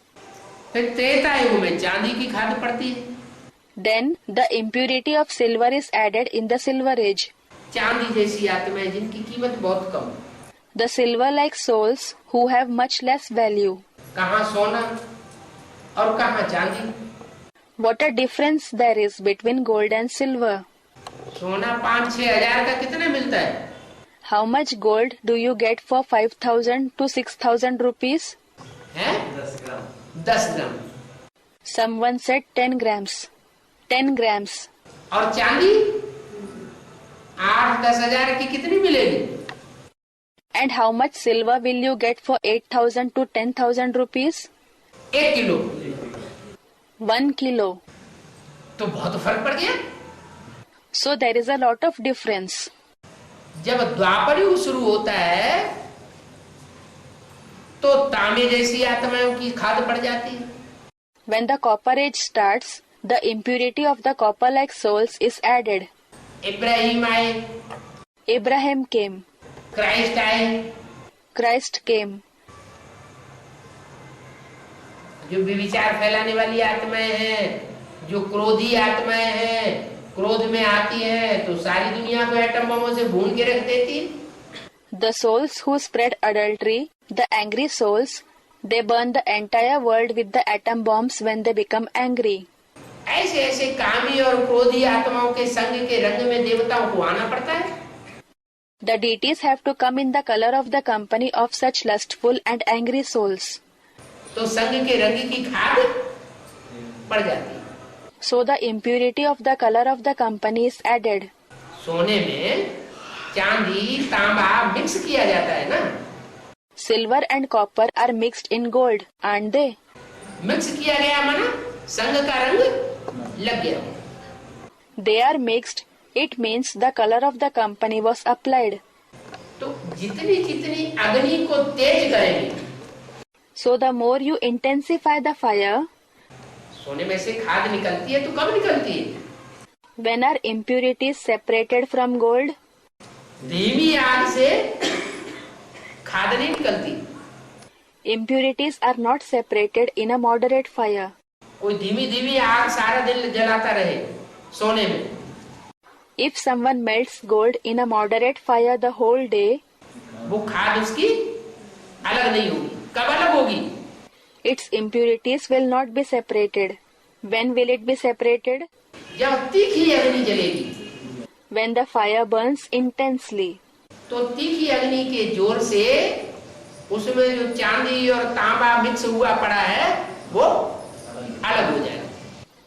फिर त्रेता युग में चांदी की खाद पड़ती है। Then the impurity of silver is added in the silver age. चांदी जैसी आत्माएं जिनकी कीमत बहुत कम। The silver-like souls who have much less value. कहाँ सोना और कहाँ चांदी। What a difference there is between gold and silver. सोना 5-6 हजार का कितना मिलता है? How much gold do you get for 5,000 to 6,000 rupees? है 10 ग्राम। Someone said 10 grams. 10 grams. और चांदी 8-10 हजार की कितनी मिलेगी? And how much silver will you get for 8,000 to 10,000 rupees? 1 kilo. 1 kilo. तो बहुत फर्क पड़ गया। So there is a lot of difference. जब द्वापर युग शुरू होता है तो तांबे जैसी आत्माओं की खाद पड़ जाती है। When the copper age starts, the impurity of the copper-like souls is added. Ibrahim आए, Abraham came. क्राइस्ट आए, Christ came. जो विचार फैलाने वाली आत्माएं हैं, जो क्रोधी आत्माएं हैं, क्रोध में आती है तो सारी दुनिया को एटम बमों से भून के रख देती है। The souls who spread adultery, the angry souls, they burn the entire world with the atom bombs when they become angry. ऐसे ऐसे कामी और क्रोधी आत्माओं के संग के रंग में देवताओं को आना पड़ता है। The deities have to come in the color of the company of such lustful and angry souls. तो संग के रंग की खाद पड़ जाती है। So the impurity of the color of the company is added. सोने में चांदी तांबा मिक्स किया जाता है ना। Silver and copper are mixed in gold, aren't they? Mix किया गया माना संग का रंग लग गया। They are mixed. It means the color of the company was applied. तो जितनी जितनी अग्नि को तेज करेंगे, So the more you intensify the fire, सोने में से खाद निकलती है तो कब निकलती है? when are impurities separated from gold? धीमी आग से खाद नहीं निकलती। Impurities are not separated in a moderate fire. कोई धीमी धीमी आग सारा दिन जलाता रहे सोने में, If someone melts gold in a moderate fire the whole day, वो खाद उसकी अलग नहीं होगी। कब अलग होगी? its impurities will not be separated. When will it be separated? जब तीखी अग्नि जलेगी, When the fire burns intensely. तो तीखी अग्नि के जोर से उसमें जो चांदी और तांबा मिक्स हुआ पड़ा है वो अलग हो जाएगा।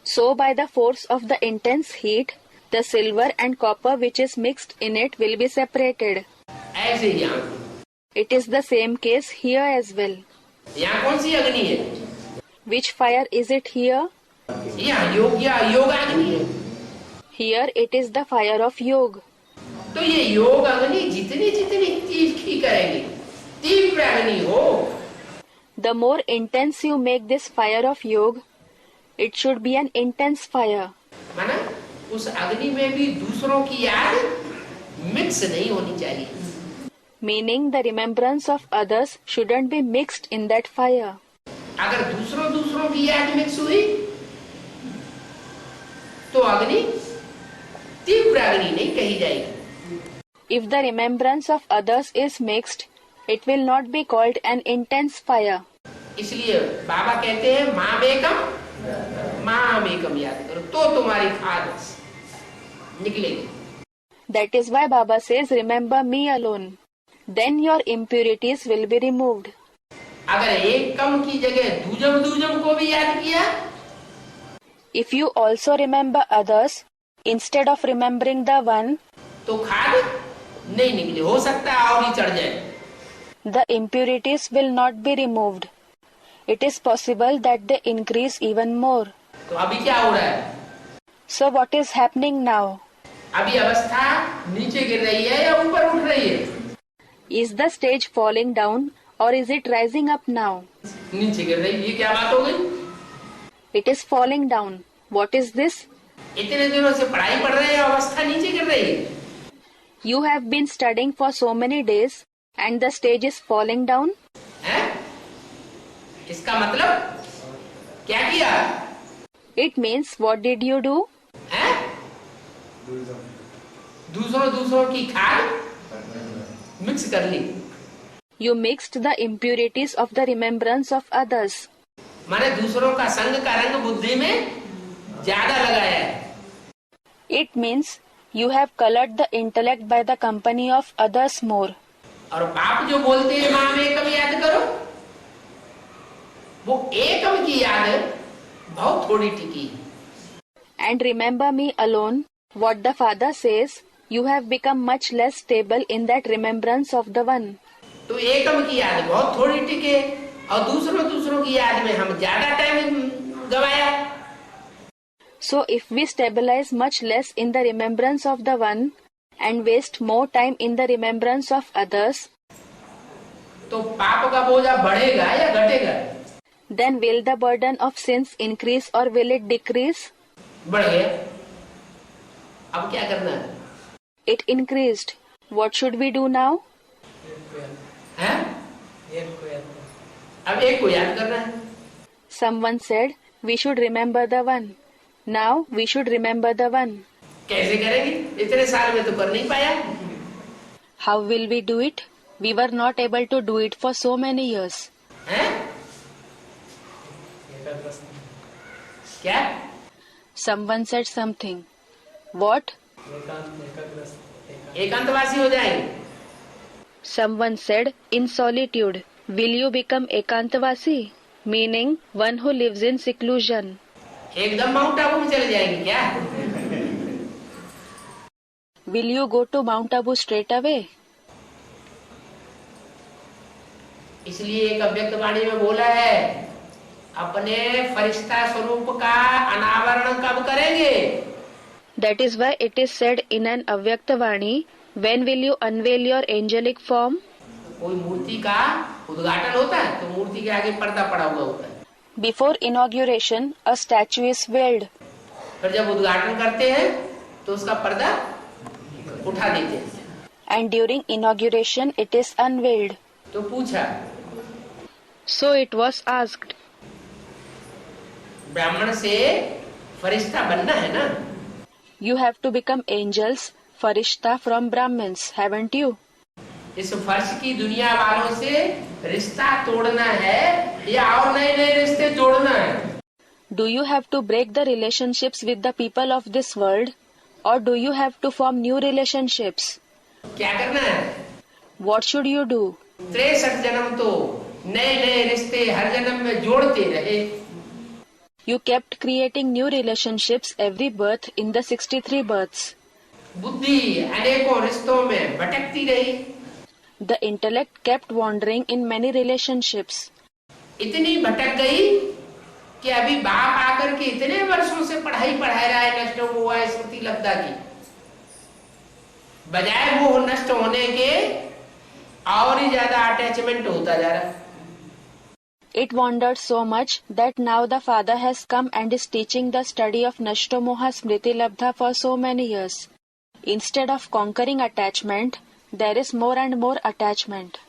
So by the force of the intense heat, the silver and copper which is mixed in it will be separated. ऐसे ही यहाँ It is the same case here as well. यहाँ कौन सी अग्नि है? Which fire is it here? यहाँ योगाग्नि है। Here it is the fire of yoga. तो ये योग अग्नि जितनी जितनी तीखी करेंगे, तीव्र अग्नि हो, The more intense you make this fire of yoga, it should be an intense fire. माना उस अग्नि में भी दूसरों की याद मिक्स नहीं होनी चाहिए। Meaning the remembrance of others shouldn't be mixed in that fire. अगर दूसरों की याद मिक्स हुई तो अग्नि तीव्र अग्नि नहीं कही जाएगी। If the remembrance of others is mixed, it will not be called an intense fire. इसलिए बाबा कहते हैं माम एकम याद करो तो तुम्हारी खाद निकलेगी। That is why Baba says, remember me alone. Then your impurities will be removed. अगर एक कम की जगह दूजम को भी याद किया, If you also remember others, instead of remembering the one, तो खाद नहीं निकले, हो सकता है और ही चढ़ जाए। the impurities will not be removed. It is possible that they increase even more. तो अभी क्या हो रहा है? So what is happening now? अभी अवस्था नीचे गिर रही है या ऊपर उठ रही है? Is the stage falling down or is it rising up now? नीचे गिर रही। ये क्या बात हो गई? It is falling down. What is this? इतने दिनों से पढ़ाई पढ़ रहे हैं, अवस्था नीचे गिर रही है। You have been studying for so many days and the stage is falling down? है? इसका मतलब क्या किया? It means what did you do? है? दूसरों की खाद मिक्स कर ली। You mixed the impurities of the remembrance of others. माने दूसरों का संग का रंग बुद्धि में ज्यादा लगाया है। It means you have colored the intellect by the company of others more. और बाप जो बोलते हैं माम एकम याद करो, वो एकम की याद बहुत थोड़ी टिकी। And remember me alone, what the Father says, you have become much less stable in that remembrance of the one. तो एकम की याद बहुत थोड़ी टिके और दूसरों की याद में हम ज्यादा time गवाया। So if we stabilize much less in the remembrance of the one and waste more time in the remembrance of others, तो पाप का बोझा बढ़ेगा या घटेगा? then will the burden of sins increase or will it decrease? बढ़ गया। अब क्या करना है? It increased. What should we do now? हैं? अब एक को याद करना है। Someone said we should remember the one. Now we should remember the one. कैसे करेंगे? इतने साल में तो कर नहीं पाया। How will we do it? We were not able to do it for so many years. हैं? क्या? Someone said something. What? एकांतवासी हो जाएंगे। Someone said, in solitude, will you become ekantavasi? Meaning, one who lives in seclusion. एकदम mount Abu में चले जाएंगे क्या? Will you go to Mount Abu straight away? इसलिए एक अव्यक्त वाणी में बोला है, अपने फरिश्ता स्वरूप का अनावरण कब करेंगे? That is why it is said in an Avyakta Vani, when will you unveil your angelic form? कोई मूर्ति का उद्घाटन होता है तो मूर्ति के आगे पर्दा पड़ा हुआ होता है। Before inauguration, a statue is veiled. फिर जब उद्घाटन करते हैं तो उसका पर्दा उठा देते हैं। And during inauguration, it is unveiled. तो पूछा, So it was asked, ब्राह्मण से फरिश्ता बनना है ना? you have to become angels, Farishta from Brahmins, haven't you? इस फर्श की दुनिया वालों से रिश्ता तोड़ना है या और नए नए रिश्ते जोड़ना है? Do you have to break the relationships with the people of this world, or do you have to form new relationships? क्या करना है? What should you do? 63 जन्म तो नए नए रिश्ते हर जन्म में जोड़ते रहे। You kept creating new relationships every birth in the 63 births. बुद्धि अनेकों रिश्तों में भटकती रही। The intellect kept wandering in many relationships. इतनी भटक गई कि अभी बाप आकर के इतने वर्षों से पढ़ाई पढ़ा रहा है नष्ट हुआ है स्मृति लब्धा की, बजाय वो नष्ट होने के और ही ज्यादा अटैचमेंट होता जा रहा है। It wandered so much that now the father has come and is teaching the study of Nashto Moha Smriti Labdha for so many years. Instead of conquering attachment, there is more and more attachment.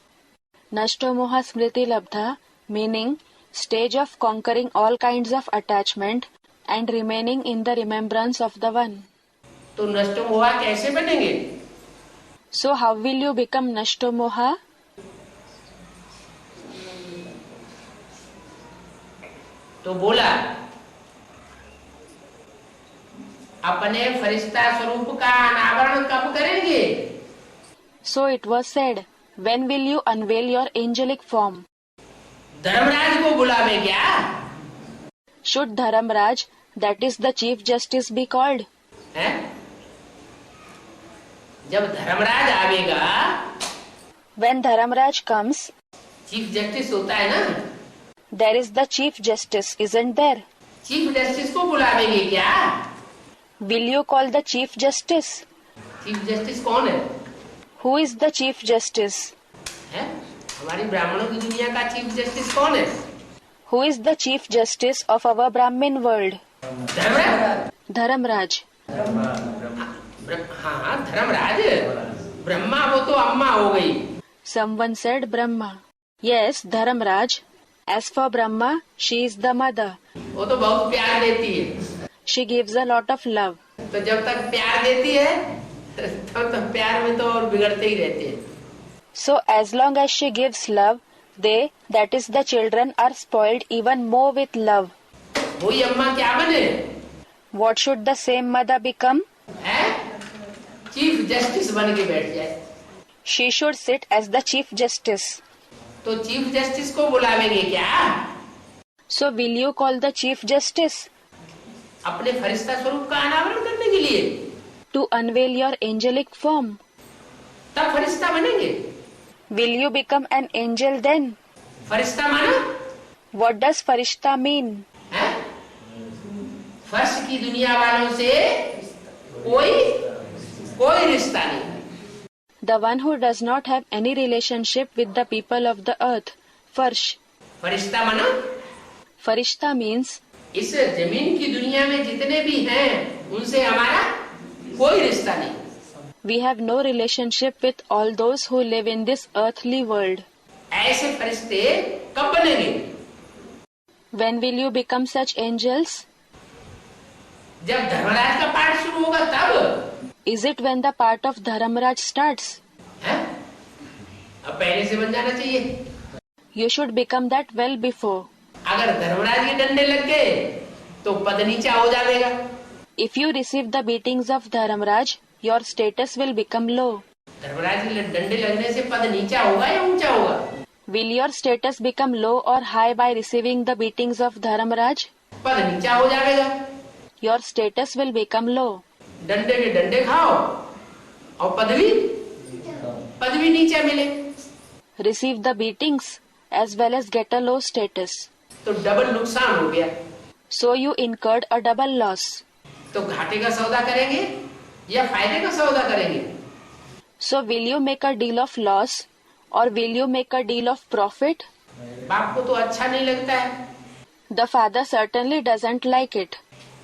Nashto Moha Smriti Labdha, meaning stage of conquering all kinds of attachment and remaining in the remembrance of the one. तो नष्ट मोहा कैसे बनेंगे? So how will you become Nashto Moha? तो बोला, अपने फरिश्ता स्वरूप का अनावरण कब करेंगे? So it was said, when will you unveil your angelic form? Dharmaraj को बुलावे क्या? Should Dharamraj, that is the Chief Justice, be called? है? जब धर्मराज आवेगा, When Dharamraj comes, chief justice होता है ना? there is the Chief Justice, isn't there? Chief justice को बुलावेंगे क्या? Will you call the Chief Justice? Chief justice कौन है? Who is the Chief Justice? है? हमारी ब्राह्मणों की दुनिया का चीफ जस्टिस कौन है? Who is the Chief Justice of our Brahmin world? Dharmaraj. Dharamraj. हाँ धर्मराज। ब्रह्मा वो तो अम्मा हो गई। Someone said Brahma. Yes, Dharamraj. As for Brahma, she is the mother. वो तो बहुत प्यार देती है। She gives a lot of love. तो जब तक प्यार देती है तब तक प्यार में तो और बिगड़ते ही रहते हैं। So as long as she gives love, they, that is the children, are spoiled even more with love. वही अम्मा क्या बने? What should the same mother become? है? चीफ जस्टिस बन के बैठ जाए। She should sit as the Chief Justice. तो चीफ जस्टिस को बुलावेंगे क्या? So will you call the Chief Justice? अपने फरिश्ता स्वरूप का अनावरण करने के लिए? To unveil your angelic form. तब फरिश्ता बनेंगे? Will you become an angel then? फरिश्ता माना? What does Farishta mean? है? फर्श की दुनिया वालों से कोई रिश्ता नहीं। The one who does not have any relationship with the people of the earth. Farsh. फरिश्ता माना? Farishta means इस जमीन की दुनिया में जितने भी हैं उनसे हमारा कोई रिश्ता नहीं। we have no relationship with all those who live in this earthly world. ऐसे फरिश्ते कब बनेंगे? When will you become such angels? जब धर्मराज का पाठ शुरू होगा तब। Is it when the part of Dharamraj starts? है? अब पहले से बन जाना चाहिए। You should become that well before. अगर धर्मराज के डंडे लग गए तो पद नीचा हो जाएगा। If you receive the beatings of Dharamraj, your status will become low. Dharmaraj के डंडे लगने से पद नीचा होगा या ऊंचा होगा? Will your status become low or high by receiving the beatings of Dharamraj? पद नीचा हो जाएगा। Your status will become low. डंडे के डंडे खाओ और पदवी नीचे मिले। Receive the beatings as well as get a low status. तो डबल नुकसान हो गया। So you incurred a double loss. तो घाटे का सौदा करेंगे या फायदे का सौदा करेंगे? So will you make a deal of loss or will you make a deal of profit? बाप को तो अच्छा नहीं लगता है The father certainly doesn't like it.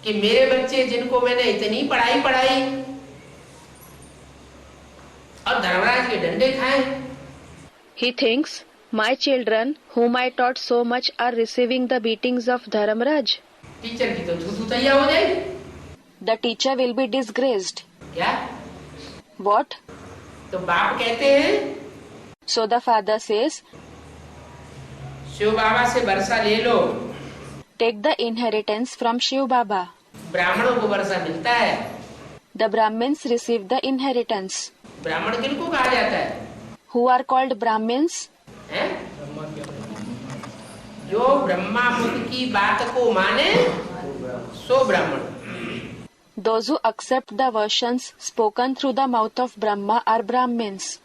कि मेरे बच्चे जिनको मैंने इतनी पढ़ाई और धर्मराज के डंडे खाए। He thinks, my children, whom I taught so much, are receiving the beatings of Dharamraj. Teacher की तो थूथूतैया हो जाएगी। The teacher will be disgraced. क्या? What? तो बाप कहते हैं So the father says, Shiv बाबा से वर्षा ले लो। take the inheritance from Shiv Baba. ब्राह्मणों को वर्षा मिलता है। The Brahmins receive the inheritance. ब्राह्मण किनको कहा जाता है? Who are called Brahmins? हैं? जो ब्रह्मा मुनि की बात को माने सो ब्राह्मण। Those who accept the versions spoken through the mouth of Brahma are Brahmins.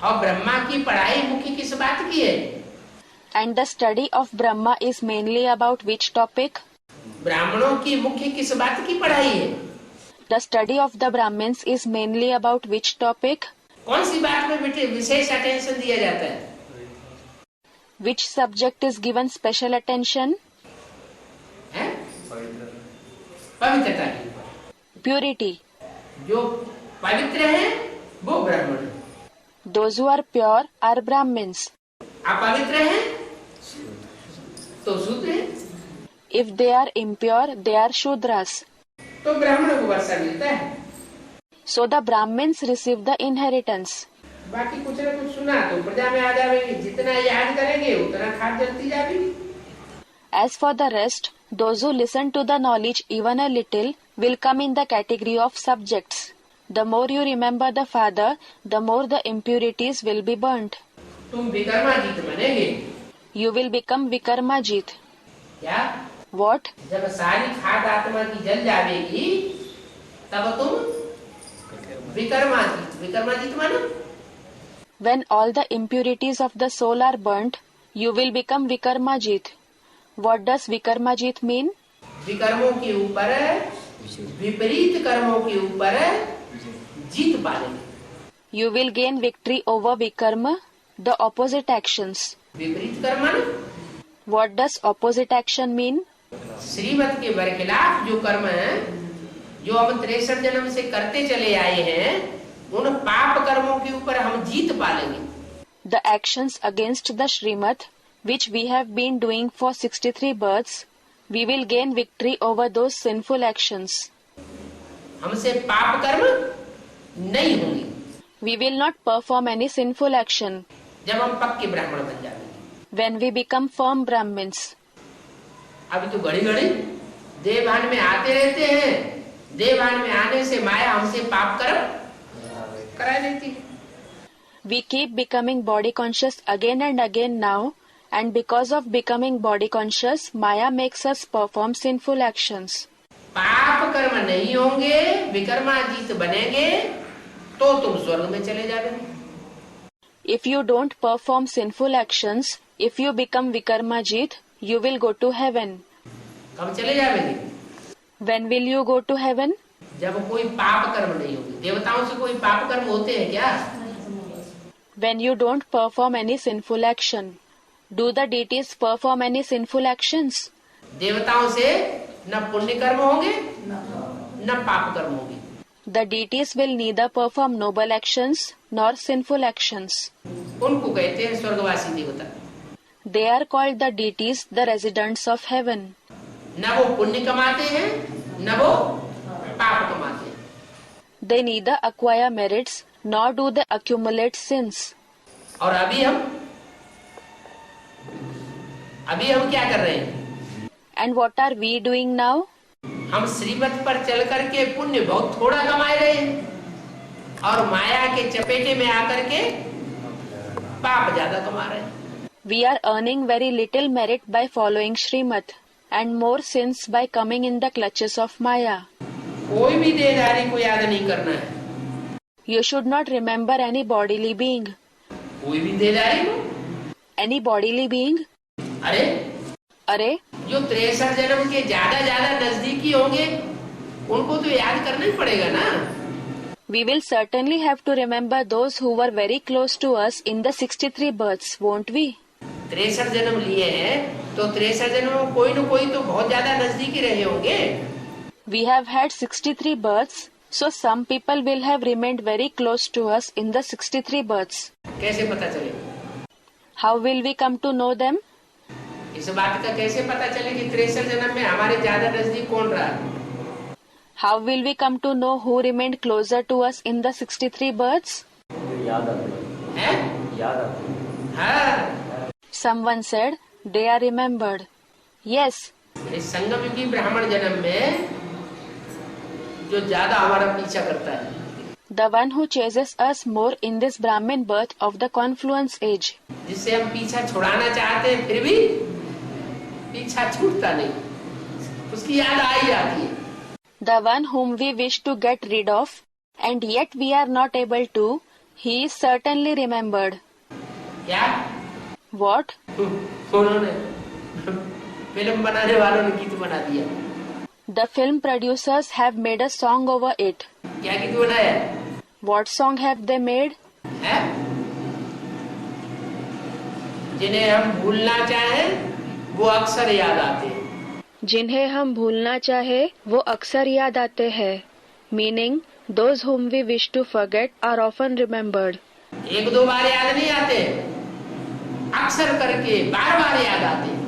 और ब्रह्मा की पढ़ाई मुख्य किस बात की है? And the study of Brahma is mainly about which topic? ब्राह्मणों की मुख्य किस बात की पढ़ाई है? The study of the Brahmins is mainly about which topic? कौन सी बात में बेटे विशेष अटेंशन दिया जाता है? Which subject is given special attention? हैं? पवित्रता की। Purity. जो पवित्र है वो ब्राह्मण है। Those who are pure are Brahmins. अपवित्र है तो शूद्र है। If they are impure, they are Shudras. तो ब्राह्मणों को वर्षा मिलता है। So the Brahmins receive the inheritance. बाकी कुछ न कुछ सुना तो प्रजा में आ जाएगी। जितना याद करेंगे उतना खाद जलती जाएगी। As for the rest, those who listen to the knowledge even a little will come in the category of subjects. The more you remember the Father, the more the impurities will be burnt. तुम विकर्माजीत बनेंगे। You will become Vikarmajit. क्या? What? जब सारी खाद आत्मा की जल जाएगी तब तुम विकर्माजीत मानो। When all the impurities of the soul are burnt, you will become Vikarmajit. What does Vikarmajit mean? विकर्मों के ऊपर विपरीत कर्मों के ऊपर जीत पालेंगे। You will gain victory over Vikarma, the opposite actions. विपरीत कर्म माने? What does opposite action mean? श्रीमत के बरखिलाफ जो कर्म है जो हम 63 जन्म से करते चले आए हैं उन पाप कर्मों के ऊपर हम जीत पालेंगे। The actions against the Srimad, which we have been doing for 63 births, we will gain victory over those sinful actions. हमसे पाप कर्म नहीं होंगे। We will not perform any sinful action जब हम पक्के ब्राह्मण बन जाएंगे। when we become firm Brahmins. अभी तो घड़ी घड़ी देवभान में आते रहते हैं। देवभान में आने से माया हमसे पाप कर्म करा देती है। We keep becoming body conscious again and again now, and because of becoming body conscious, Maya makes us perform sinful actions. पाप कर्म नहीं होंगे, विकर्माजीत बनेंगे तो तुम स्वर्ग में चले जाओगे। If you don't perform sinful actions, if you become Vikarmajit, you will go to heaven. कब चले जाओगे? When will you go to heaven? जब कोई पाप कर्म नहीं होगी। देवताओं से कोई पाप कर्म होते हैं क्या? When you don't perform any sinful action. Do the deities perform any sinful actions? देवताओं से न पुण्य कर्म होंगे न पाप कर्म होंगे। The deities will neither perform noble actions nor sinful actions. उनको कहते हैं स्वर्गवासी देवता। They are called the deities, the residents of heaven. न वो पुण्य कमाते हैं न वो They neither acquire merits nor do they accumulate sins. और अभी हम क्या कर रहे हैं? And what are we doing now? हम श्रीमत पर चल करके पुण्य बहुत थोड़ा कमाए रहे हैं और माया के चपेटे में आकर के पाप ज्यादा कमा रहे हैं। We are earning very little merit by following Srimat and more sins by coming in the clutches of Maya. कोई भी देहधारी को याद नहीं करना है। You should not remember any bodily being. कोई भी देहधारी को? Any bodily being? अरे जो 63 जन्म के ज्यादा नजदीकी होंगे उनको तो याद करना ही पड़ेगा ना। We will certainly have to remember those who were very close to us in the 63 births, won't we? 63 जन्म लिए हैं तो 63 जन्म में कोई न कोई तो बहुत ज्यादा नजदीकी रहे होंगे। We have had 63 births, so some people will have remained very close to us in the 63 births. कैसे पता चलेगा? How will we come to know them? इस बात का कैसे पता चले कि 63 जन्म में हमारे ज्यादा नजदीक कौन रहा? How will we come to know who remained closer to us in the 63 births? याद आते हैं। हाँ। Someone said they are remembered. Yes. इस संगम युगी ब्राह्मण जन्म में जो ज्यादा हमारा पीछा करता है, The one who chases us more in this Brahmin birth of the confluence age. जिससे हम पीछा छुड़ाना चाहते हैं फिर भी पीछा छूटता नहीं, उसकी याद आ ही जाती है। The one whom we wish to get rid of and yet we are not able to, he is certainly remembered. क्या? What? उन्होंने फिल्म बनाने वालों ने गीत बना दिया। The film producers have made a song over it. क्या गीत बनाया? What song have they made? है? जिन्हें हम भूलना चाहें वो अक्सर याद आते हैं। जिन्हें हम भूलना चाहे वो अक्सर याद आते हैं. Meaning, those whom we wish to forget are often remembered. एक दो बार याद नहीं आते, अक्सर करके बार बार याद आते हैं।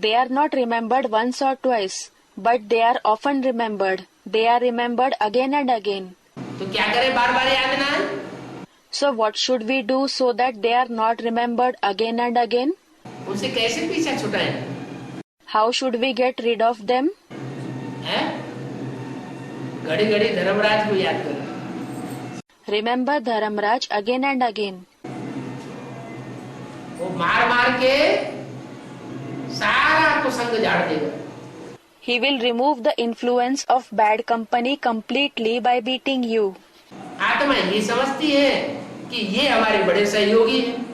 They are not remembered once or twice, but they are often remembered. They are remembered again and again. तो क्या करें बार बार याद ना आए? So what should we do so that they are not remembered again and again? उनसे कैसे पीछा छुटाएं? How should we get rid of them? हैं? घड़ी घड़ी धर्मराज को याद करो। Remember Dharamraj again and again. वो मार मार के सारा कुसंग झाड़ देगा। He will remove the influence of bad company completely by beating you. आत्मा ये समझती है कि ये हमारे बड़े सहयोगी हैं।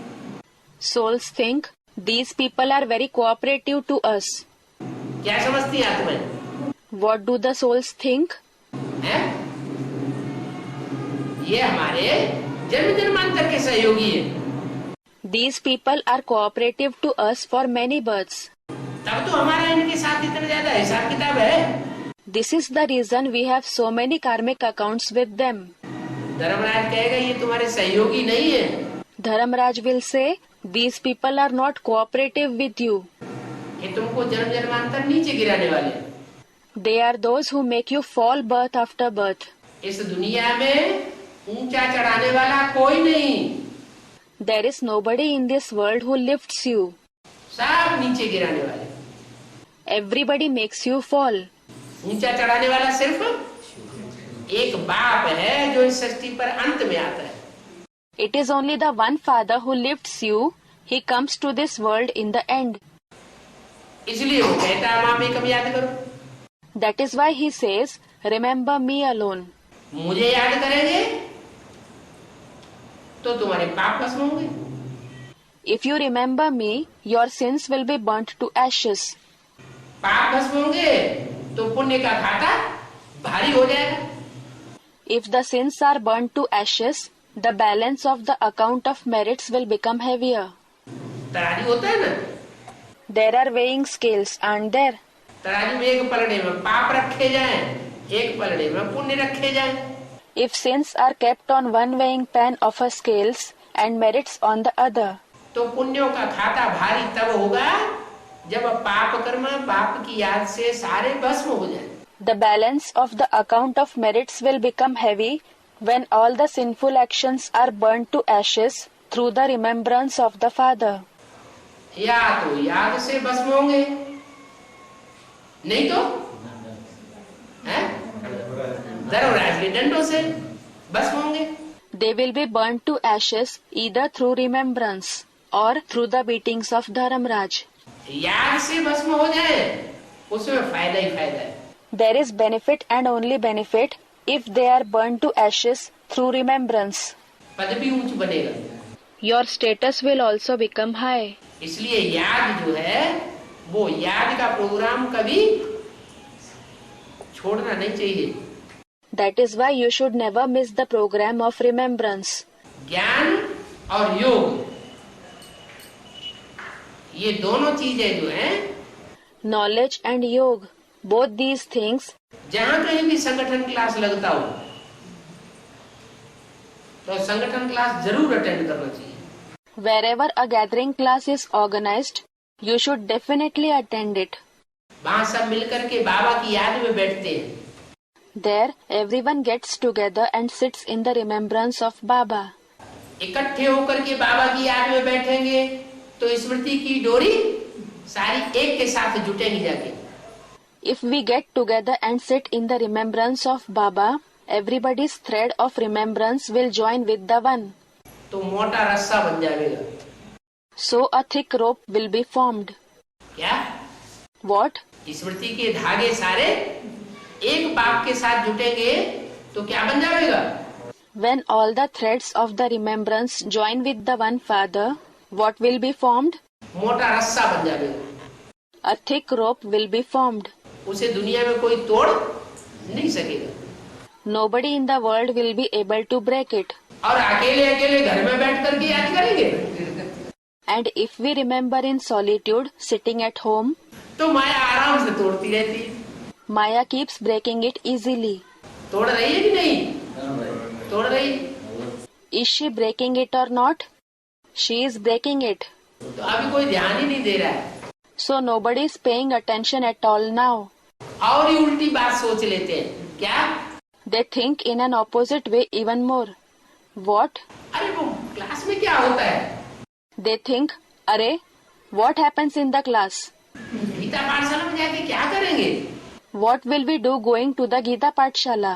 Souls think these people are very cooperative to us. क्या समझती है आत्मा? What do the souls think? हैं? ये हमारे जन्म जन्मांतर के सहयोगी हैं। These people are cooperative to us for many births. तब तो हमारा इनके साथ इतना ज्यादा हिसाब किताब है। This is the reason we have so many karmic accounts with them. Dharmaraj कहेगा ये तुम्हारे सहयोगी नहीं है। Dharamraj will say, these people are not cooperative with you. ये तुमको जन्म जन्मांतर नीचे गिराने वाले हैं। They are those who make you fall birth after birth. इस दुनिया में ऊंचा चढ़ाने वाला कोई नहीं। There is nobody in this world who lifts you. सब नीचे गिराने वाले। Everybody makes you fall. ऊंचा चढ़ाने वाला सिर्फ एक बाप है जो इस सृष्टि पर अंत में आता है। It is only the one father who lifts you. He comes to this world in the end. इसलिए वो कहता है माँ कम याद करो। That is why he says, remember me alone. मुझे याद करेंगे तो तुम्हारे पाप भस्म होंगे। If you remember me, your sins will be burnt to ashes. पाप भस्म होंगे तो पुण्य का खाता भारी हो जाएगा। If the sins are burnt to ashes, the balance of the account of merits will become heavier. तराजू होता है ना? There are weighing scales, aren't there? तराजू में एक पलड़े में पाप रखे जाएं, एक पलड़े में पुण्य रखे जाएं। If sins are kept on one weighing pan of a scales and merits on the other, तो पुण्यों का खाता भारी तब होगा जब पाप कर्म बाप की याद से सारे भस्म हो जाए। The balance of the account of merits will become heavy when all the sinful actions are burnt to ashes through the remembrance of the Father. या तो याद से भस्म होंगे, नहीं तो धर्मराज के दंडों से भस्म होंगे. They will be burnt to ashes either through remembrance or through the beatings of Dharamraj. याद से भस्म हो जाए उसमें फायदा ही फायदा है. There is benefit and only benefit if they are burnt to ashes through remembrance. पद भी ऊंच बनेगा. Your status will also become high. इसलिए याद जो है वो याद का प्रोग्राम कभी छोड़ना नहीं चाहिए. That is why you should never miss the program of remembrance. ज्ञान और योग ये दोनों चीजें जो हैं, Knowledge and yoga, both these things, जहाँ कहीं भी संगठन क्लास लगता हो तो संगठन क्लास जरूर अटेंड करना चाहिए. wherever a gathering class is organized, you should definitely attend it. वहाँ सब मिलकर के बाबा की याद में बैठते हैं. There, everyone gets together and sits in the remembrance of Baba. इकट्ठे होकर के बाबा की याद में बैठेंगे तो स्मृति की डोरी सारी एक के साथ जुटेंगी जाके. If we get together and sit in the remembrance of Baba, everybody's thread of remembrance will join with the one. तो मोटा रस्सा बन जाएगा. So a thick rope will be formed. क्या? What? स्मृति के धागे सारे एक बाप के साथ जुटेंगे तो क्या बन जाएगा? When all the threads of the remembrance join with the one Father, what will be formed? मोटा रस्सा बन जाएगा. A thick rope will be formed. उसे दुनिया में कोई तोड़ नहीं सकेगा. Nobody in the world will be able to break it. और अकेले अकेले घर में बैठ करके याद करेंगे And if we remember in solitude, sitting at home, तो माया आराम से तोड़ती रहती है. Maya keeps breaking it easily. तोड़ रही है कि नहीं? तोड़ रही. Is she breaking it or not? She is breaking it. तो अभी कोई ध्यान ही नहीं दे रहा है. So nobody is paying attention at all now. और ही उल्टी बात सोच लेते हैं. क्या? They think in an opposite way even more. What? अरे वो क्लास में क्या होता है? They think, अरे, what happens in the class? Gita पाठशाला में जाके क्या करेंगे? What will we do going to the Gita Pathshala?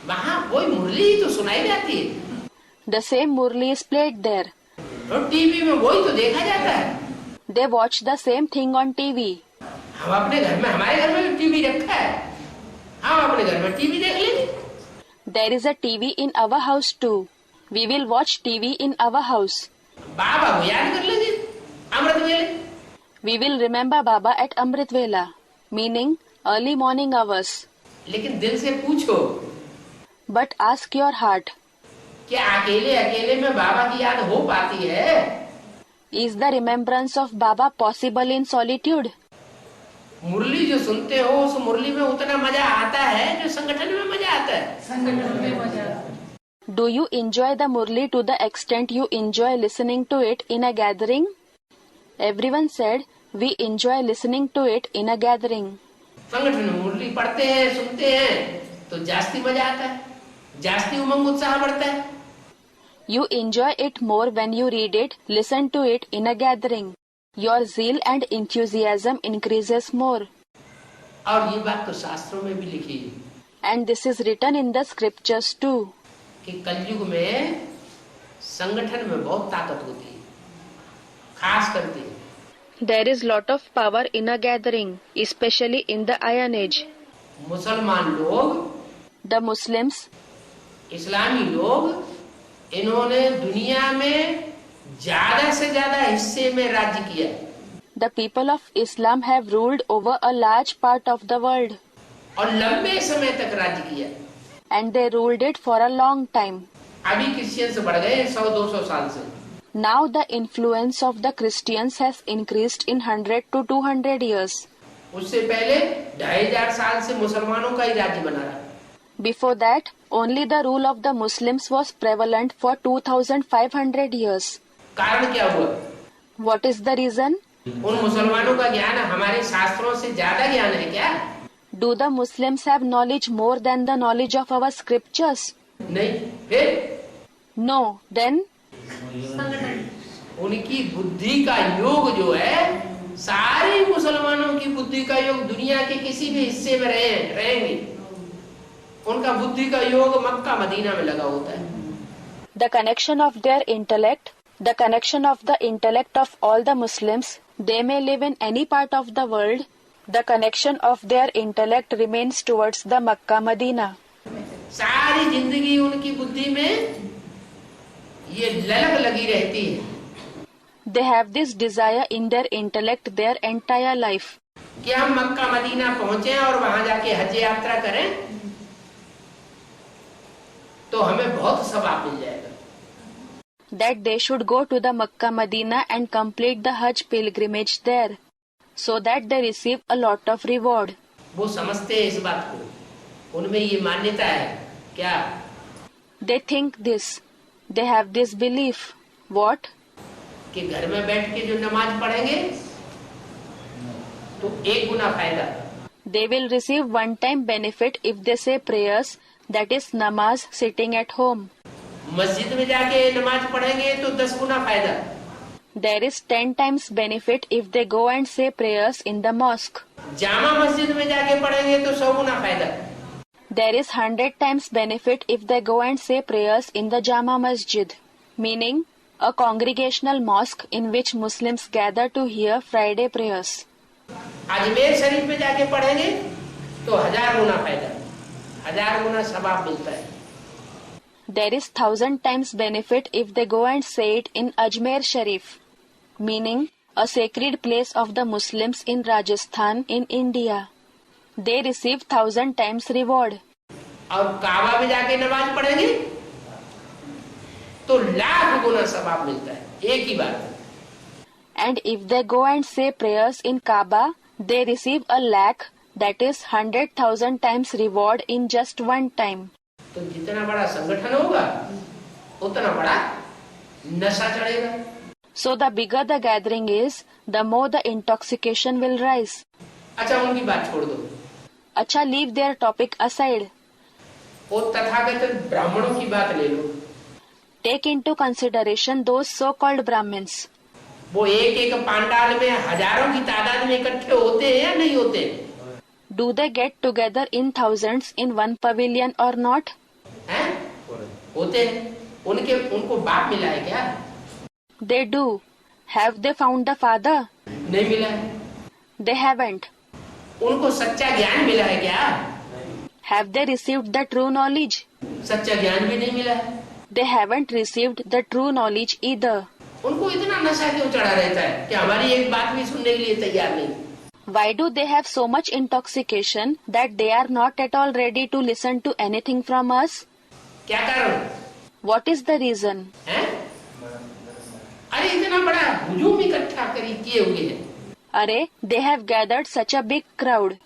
वहाँ वही मुरली ही तो सुनाई जाती है. The same Murli is played there. और टीवी में वही तो देखा जाता है. They watch the same thing on TV. हम अपने घर में, हमारे घर में भी टीवी रखा है. हम अपने घर में टीवी देख लेंगे. There is a TV in our house too. We will watch TV in our house. बाबा को याद कर लेंगे अमृत वेले. We will remember Baba at Amrit Vela, meaning early morning hours. लेकिन दिल से पूछो, But ask your heart, क्या अकेले अकेले में बाबा की याद हो पाती है? is the remembrance of Baba possible in solitude? मुरली जो सुनते हो उस मुरली में उतना मजा आता है जो संगठन में मजा आता है. संगठन में मजा. Do you enjoy the Murli to the extent you enjoy listening to it in a gathering? Everyone said, we enjoy listening to it in a gathering. संगठन में मुरली पढ़ते हैं, सुनते हैं तो जास्ती मजा आता है, जास्ती उमंग उत्साह बढ़ता है. You enjoy it more when you read it, listen to it in a gathering. Your zeal and enthusiasm increases more. और ये बात तो शास्त्रों में भी लिखी है. And this is written in the scriptures too. कि कलयुग में संगठन में बहुत ताकत होती है, खास करके. There is lot of power in a gathering, especially in the Iron Age. मुसलमान लोग, The Muslims, इस्लामी लोग, इन्होंने दुनिया में ज्यादा से ज्यादा हिस्से में राज्य किया. the people of Islam have ruled over a large part of the world. और लंबे समय तक राज्य किया. And they ruled it for a long time. अभी क्रिश्चियंस बढ़ गए 100-200 साल से. Now the influence of the Christians has increased in 100 to 200 years. उससे पहले 2500 साल से मुसलमानों का ही राज्य बना रहा. Before that, only the rule of the Muslims was prevalent for 2500 years. कारण क्या हुआ? What is the reason? उन मुसलमानों का ज्ञान हमारे शास्त्रों से ज्यादा ज्ञान है क्या? Do the Muslims have knowledge more than the knowledge of our scriptures? नहीं, फिर No. Then उनकी बुद्धि का योग जो है, सारे मुसलमानों की बुद्धि का योग दुनिया के किसी भी हिस्से में रहेंगे, उनका बुद्धि का योग मक्का मदीना में लगा होता है। the connection of their intellect, the connection of the intellect of all the Muslims, they may live in any part of the world, the connection of their intellect remains towards the Makkah Medina. सारी जिंदगी उनकी बुद्धि में ये ललक लगी रहती है। They have this desire in their intellect their entire life. कि हम मक्का मदीना पहुंचे और वहां जाके हज यात्रा करें तो हमें बहुत सवाब मिल जाएगा। That they should go to the Makkah Medina and complete the Hajj pilgrimage there, so that they receive a lot of reward. वो समझते हैं इस बात को, उनमें ये मान्यता है क्या? They think this. They have this belief. What? कि घर में बैठ के जो नमाज पढ़ेंगे तो 1 गुना फायदा। They will receive one-time benefit if they say prayers, that is namaz sitting at home. मस्जिद में जाके नमाज पढ़ेंगे तो 10 गुना फायदा। There is 10 times benefit if they go and say prayers in the mosque. Jama Masjid में जाके पढ़ेंगे तो 100 गुना फायदा। There is 100 times benefit if they go and say prayers in the Jama Masjid, meaning a congregational mosque in which Muslims gather to hear Friday prayers. Ajmer Sharif में जाके पढ़ेंगे तो 1000 गुना फायदा, 1000 गुना सवाब मिलता है। There is 1000 times benefit if they go and say it in Ajmer Sharif, meaning a sacred place of the Muslims in Rajasthan in India. They receive 1000 times reward. और काबा में जाके नमाज पढ़ेंगे तो 1,00,000 गुना सवाब मिलता है एक ही बार। And if they go and say prayers in Kaaba, they receive 1,00,000, that is 100,000 times reward in just one time. तो जितना बड़ा संगठन होगा उतना बड़ा नशा चढ़ेगा। So the bigger the gathering is, the more the intoxication will rise. अच्छा, उनकी बात छोड़ दो। अच्छा, leave their topic aside. वो तथाकथित ब्राह्मणों की बात ले लो। Take into consideration those so-called Brahmins. वो एक पांडाल में हजारों की तादाद में इकट्ठे होते हैं या नहीं होते? Do they get together in thousands in one pavilion or not? हैं? होते हैं। उनको बाप मिला है क्या? They do. Have they found the Father? नहीं मिला है। They haven't. उनको सच्चा ज्ञान मिला है क्या? Have they received the true knowledge? सच्चा ज्ञान भी नहीं मिला है। They haven't received the true knowledge either. उनको इतना नशा क्यों चढ़ा रहता है कि हमारी एक बात भी सुनने के लिए तैयार नहीं? Why do they have so much intoxication that they are not at all ready to listen to anything from us? क्या कारण? What is the reason? हैं? अरे इतना बड़ा हुजूम इकट्ठा किए हुए हैं। अरे, they have gathered such a big crowd.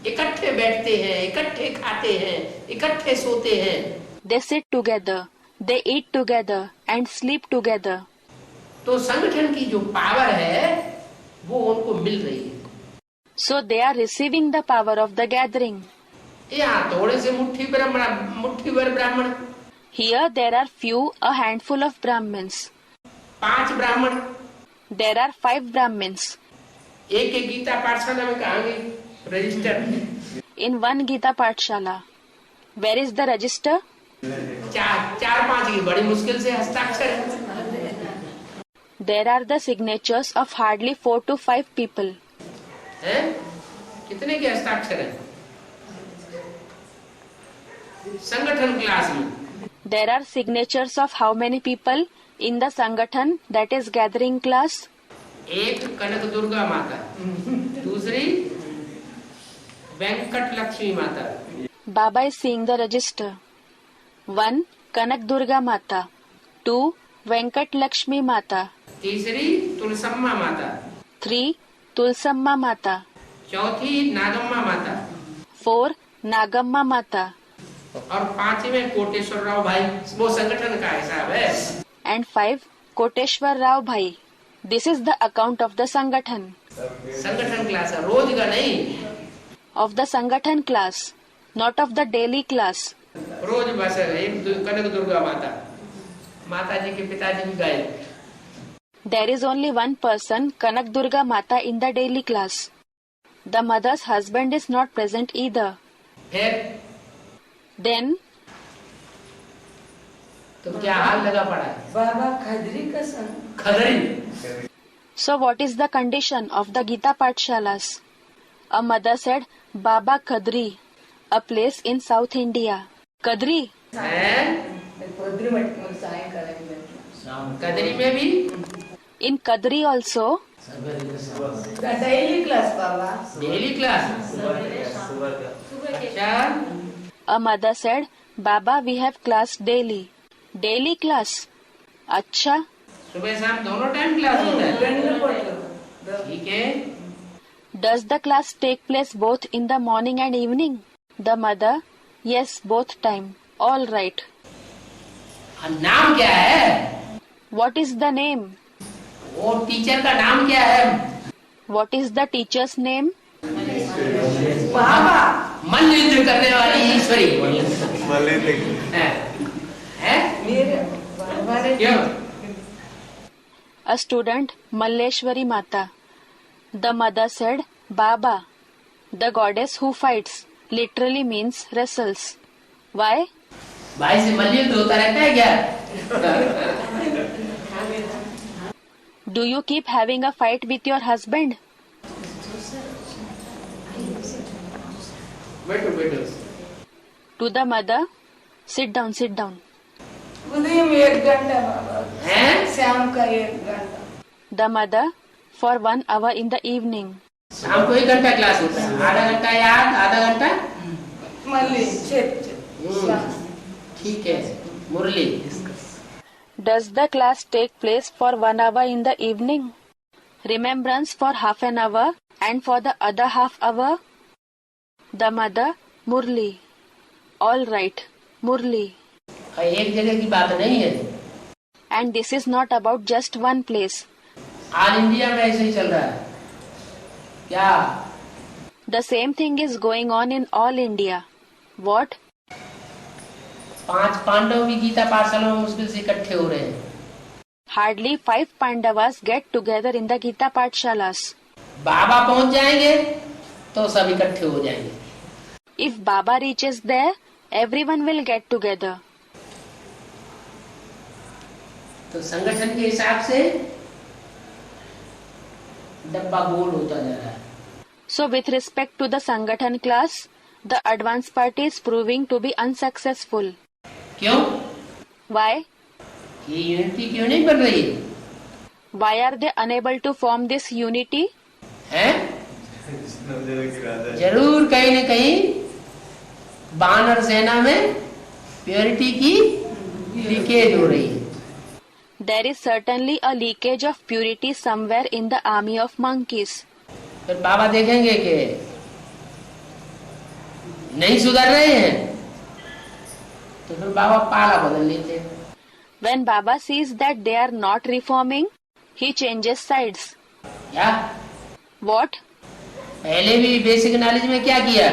इकट्ठे बैठते हैं, इकट्ठे खाते हैं, इकट्ठे सोते हैं। They sit together, they eat together and sleep together. तो संगठन की जो पावर है वो उनको मिल रही है। So they are receiving the power of the gathering. यहाँ थोड़े से मुट्ठी भर ब्राह्मण। Here there are few, a handful of Brahmins. 5 ब्राह्मण। There are 5 Brahmins. एक गीता पाठशाला में कहांगे register? In one Gita Pathshala. Where is the register? 4-5 की बड़ी मुश्किल से हस्ताक्षर है। There are the signatures of hardly 4 to 5 people. हैं? कितने के हस्ताक्षर हैं? संगठन क्लास में There are signatures of how many people in the Sangathan, that is gathering class? एक कनक दुर्गा माता, दूसरी वेंकट लक्ष्मी माता। Baba is seeing the register. 1. Kanak Durga Mata. 2. Venkat Lakshmi Mata. तीसरी तुलसम्मा माता। 3. Tulsamma Mata. चौथी नागम्मा माता। 4. Nagamma Mata. और 5वें कोटेश्वर राव भाई, वो संगठन का हिसाब है। And 5. Koteshwar Rao Bhai. This is the account of the Sangathan. संगठन क्लास है, रोज का नहीं। of the Sangathan class, not of the daily class. रोज बस एक कनक दुर्गा माता, माता जी के पिताजी भी गए। There is only one person, Kanak Durga Mata, in the daily class. The mother's husband is not present either. फिर Then, तो क्या हाल लगा पड़ा है? बाबा खदरी का संग Khadri. so what is the condition of the Gita Pathshalas? A mother said, Baba Kadri, a place in South India. Kadri? हैं? खदरी मठ में साइन करेंगे कदरी में भी In Kadri also, daily class Baba daily class. अच्छा, a mother said, Baba, we have class daily. Daily class? अच्छा. सुबह शाम दोनों टाइम क्लास होता है। ठीक है। Does the class take place both in the morning and evening? The mother, yes, both time. All right. अब नाम क्या है? What is the name? वो टीचर का नाम क्या है? What is the teacher's name? बाबा मल्लयुद्ध करने वाली ईश्वरी है? मेरे बाबा ने क्यों? A student, Malleshwari Mata. The mother said, Baba, the goddess who fights, literally means wrestles. Why? भाई से मल्लयुद्ध होता रहता है क्या? Do you keep having a fight with your husband? बैठो बैठो। To the mother, sit down, sit down. उदय में 1 घंटा बाबा हैं? शाम का 1 घंटा The mother, for 1 hour in the evening. शाम को 1 घंटा क्लास होता है। आधा घंटा याद, आधा घंटा मल्ली ठीक है। मुरली। Does the class take place for 1 hour in the evening? Remembrance for half an hour and for the other half hour? The mother, Murli. All right, Murli. एक जगह की बात नहीं है। And this is not about just one place. All India में ऐसे ही चल रहा है क्या? The same thing is going on in all India. What? 5 Pandav भी गीता पाठशाला में मुश्किल से इकट्ठे हो रहे हैं। Hardly 5 Pandavas get together in the Gita Pathshalas. बाबा पहुंच जाएंगे तो सब इकट्ठे हो जाएंगे। If Baba reaches there, everyone will get together. तो संगठन के हिसाब से डब्बा गोल होता जा रहा है। So with respect to the Sangathan class, the advance party is proving to be unsuccessful. क्यों? Why? ये यूनिटी क्यों नहीं बन रही है? Why are they unable to form this unity? हैं? जरूर कहीं न कहीं वानर सेना में प्योरिटी की लीकेज हो रही है। There is certainly a leakage of purity somewhere in the army of monkeys. फिर बाबा देखेंगे कि नहीं सुधर रहे हैं तो फिर बाबा पाला बदल लेते हैं। When Baba sees that they are not reforming, he changes sides. क्या? What? पहले भी बेसिक नॉलेज में क्या किया?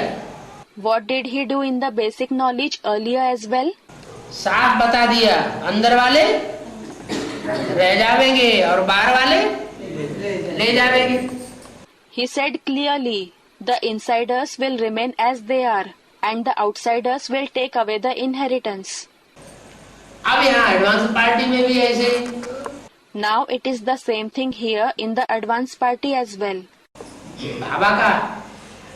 What did he do in the basic knowledge earlier as well? साफ बता दिया, अंदर वाले रह जावेंगे और बाहर वाले ले जावेंगे। He said clearly, the insiders will remain as they are and the outsiders will take away the inheritance. अब यहाँ एडवांस पार्टी में भी ऐसे ही। Now it is the same thing here in the advance party as well. बाबा का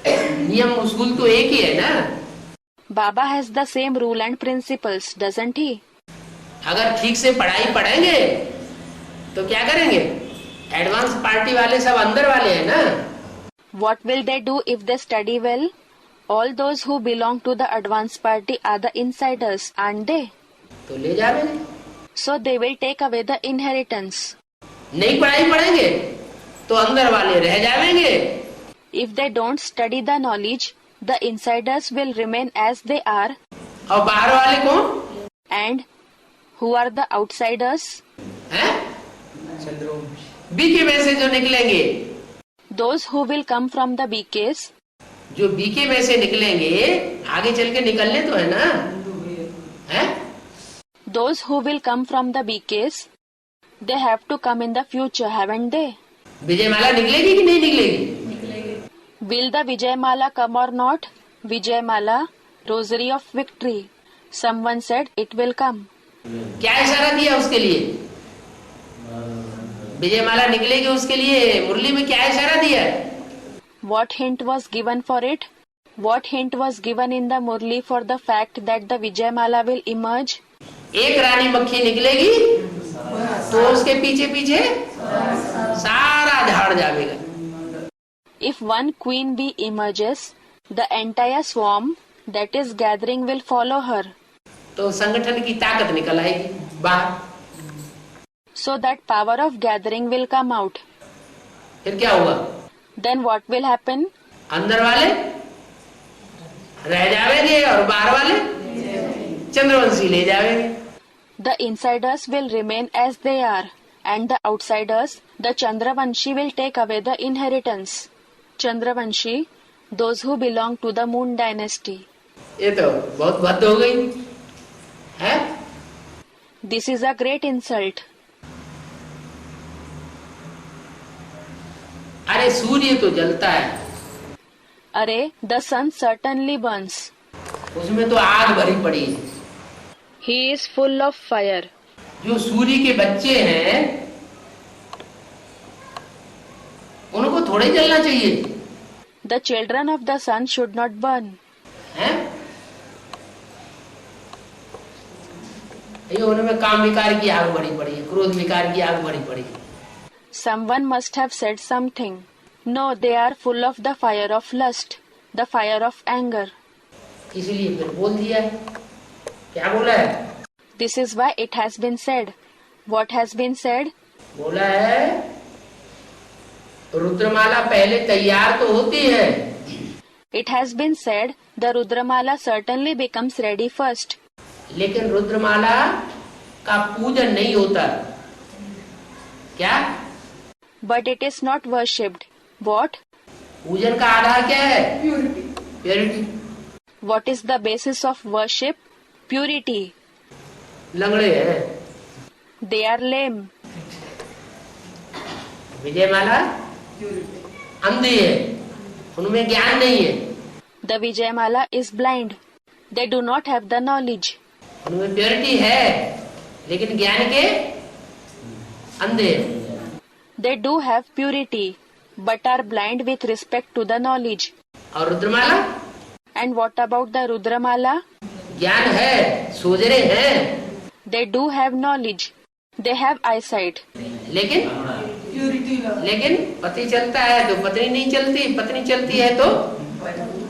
नियम उसूल तो एक ही है ना। Baba has the same rule and principles, doesn't he? अगर ठीक से पढ़ाई पढ़ेंगे तो क्या करेंगे? एडवांस पार्टी वाले सब अंदर वाले हैं ना। What will they do if they study well? All those who belong to the advance party are the insiders, aren't they? तो ले जावेंगे। So they will take away the inheritance. नहीं पढ़ाई पढ़ेंगे तो अंदर वाले रह जावेंगे। If they don't study the knowledge, the insiders will remain as they are. और बाहर वाले कौन? And who are the outsiders? हैं? बीके में से जो निकलेंगे। Those who will come from the BKs. जो बीके में से निकलेंगे आगे चल के निकलने तो है ना, है? Those who will come from the BKs, they have to come in the future, haven't they? Vijayamala निकलेगी कि नहीं निकलेगी? Will the Vijayamala come or not? Vijayamala, rosary of victory. Someone said it will come. क्या इशारा दिया उसके लिए? विजयमाला निकलेगी उसके लिए मुरली में क्या इशारा दिया? What hint was given for it? What hint was given in the Murli for the fact that the Vijayamala will emerge? एक रानी मक्खी निकलेगी तो उसके पीछे पीछे सारा झाड़ जाएगा। If one queen bee emerges, the entire swarm that is gathering will follow her. तो संगठन की ताकत निकल आएगी बाहर। So that power of gathering will come out. फिर क्या होगा? Then what will happen? अंदर वाले रह जाएंगे और बाहर वाले चंद्रवंशी ले जाएंगे। The insiders will remain as they are, and the outsiders, the Chandravanshi, will take away the inheritance. Chandravanshi, those who belong to the Moon dynasty. ये तो बहुत बात हो गई है। This is a great insult. अरे सूर्य तो जलता है, अरे the sun certainly burns. उसमें तो आग भरी पड़ी है। He is full of fire. जो सूर्य के बच्चे हैं उनको थोड़े जलना चाहिए, The children of the sun should not burn. हैं? ये उनमें काम विकार की आग भरी पड़ी है, क्रोध विकार की आग भरी पड़ी है। Someone must have said something. No, they are full of the fire of lust, the fire of anger. इसलिए फिर बोल दिया है। क्या बोला है? This is why it has been said. What has been said? बोला है रुद्रमाला पहले तैयार तो होती है, It has been said the Rudramala certainly becomes ready first, लेकिन रुद्रमाला का पूजन नहीं होता। क्या? but it is not worshipped. What? पूजन का आधार क्या है? Purity. Purity. What is the basis of worship? Purity. लंगड़े हैं। They are lame. विजयमाला अंधी है, उनमें ज्ञान नहीं है। The Vijayamala is blind. They do not have the knowledge. उनमें प्योरिटी है लेकिन ज्ञान के अंधे हैं। They do have purity, but are blind with respect to the knowledge. और रुद्रमाला And what about the Rudramala? ज्ञान है, सोजरे हैं, They do have knowledge. They have eyesight. लेकिन प्यूरिटी लेकिन पति चलता है तो पत्नी नहीं चलती, पत्नी चलती है तो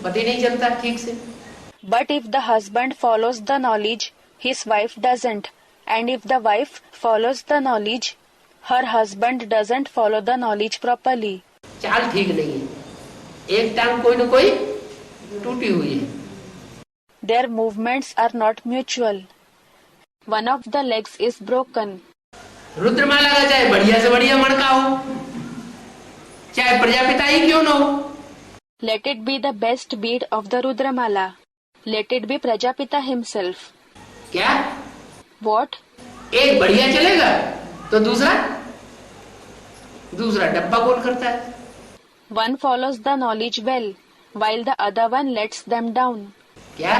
पति नहीं चलता ठीक से। But if the husband follows the knowledge, his wife doesn't. And if the wife follows the knowledge, her husband doesn't follow the knowledge properly. चाल ठीक नहीं है, एक टांग कोई न कोई टूटी हुई है। Their movements are not mutual. One of the legs is broken. रुद्रमाला का चाहे बढ़िया से बढ़िया मणका हो, चाहे प्रजापिता ही क्यों न हो, Let it be the best bead of the Rudramala. Let it be Prajapita himself. क्या What? एक बढ़िया चलेगा तो दूसरा डब्बा गोल करता है। One follows the knowledge well, while the other one lets them down. क्या?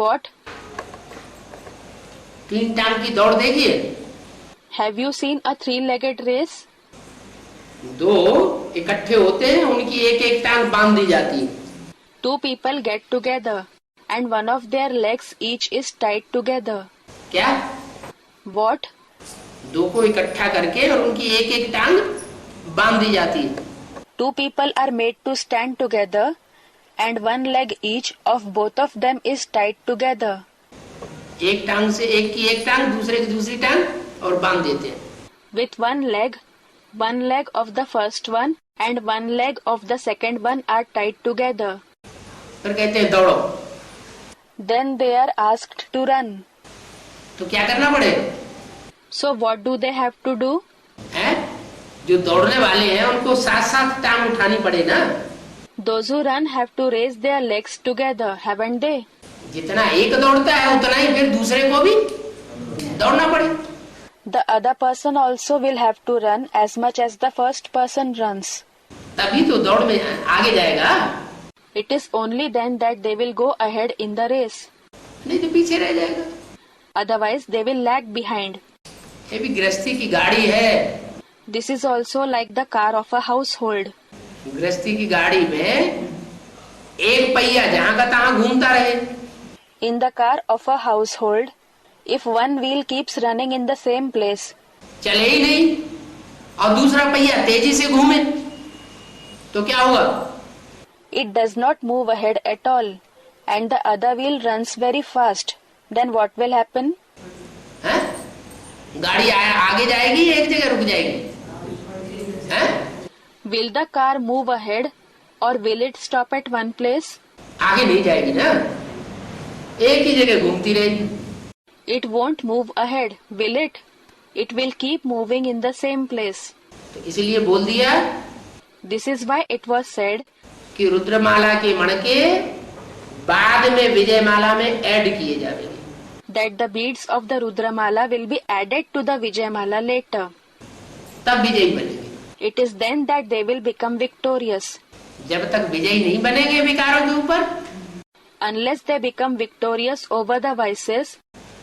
What? तीन टांग की दौड़ देखिए, Have you seen a three-legged race? दो इकट्ठे होते हैं, उनकी एक एक टांग बांध दी जाती है। Two people get together, and one of their legs each is tied together. क्या? What? दो को इकट्ठा करके और उनकी एक एक टांग बांध दी जाती है। Two people are made to stand together, and one leg each of both of them is tied together. एक टांग से एक की एक टांग दूसरे की दूसरी टांग और बांध देते हैं। With one leg of the first one and one leg of the second one are tied together. फिर कहते हैं दौड़ो। Then they are asked to run. तो क्या करना पड़ेगा? So what do they have to do? है? जो दौड़ने वाले हैं उनको साथ साथ टांग उठानी पड़े ना। Those who run have to raise their legs together, haven't they? जितना एक दौड़ता है उतना ही फिर दूसरे को भी दौड़ना पड़े। The other person also will have to run as much as the first person runs. तभी तो दौड़ में आगे जाएगा, It is only then that they will go ahead in the race. नहीं तो पीछे रह जाएगा। Otherwise, they will lag behind. ये भी गृहस्थी की गाड़ी है। This is also like the car of a household. गृहस्थी की गाड़ी में एक पहिया जहाँ का तहाँ घूमता रहे। In the car of a household, if one wheel keeps running in the same place, चले ही नहीं और दूसरा पहिया तेजी से घूमे तो क्या हुआ? it does not move ahead at all, and the other wheel runs very fast, then what will happen? है? गाड़ी आगे जाएगी एक जगह रुक जाएगी? है? Will the car move ahead or will it stop at one place? आगे नहीं जाएगी ना, एक ही जगह घूमती रहेगी। It won't move ahead, will it? It will keep moving in the same place. तो इसलिए बोल दिया This is why it was said कि रुद्रमाला के मणके बाद में विजयमाला में ऐड किए जाएंगे। that the beads of the Rudramala will be added to the Vijayamala later. तब विजयी बनेंगे। It is then that they will become victorious. जब तक विजयी नहीं बनेंगे विकारों के ऊपर, Unless they become victorious over the vices,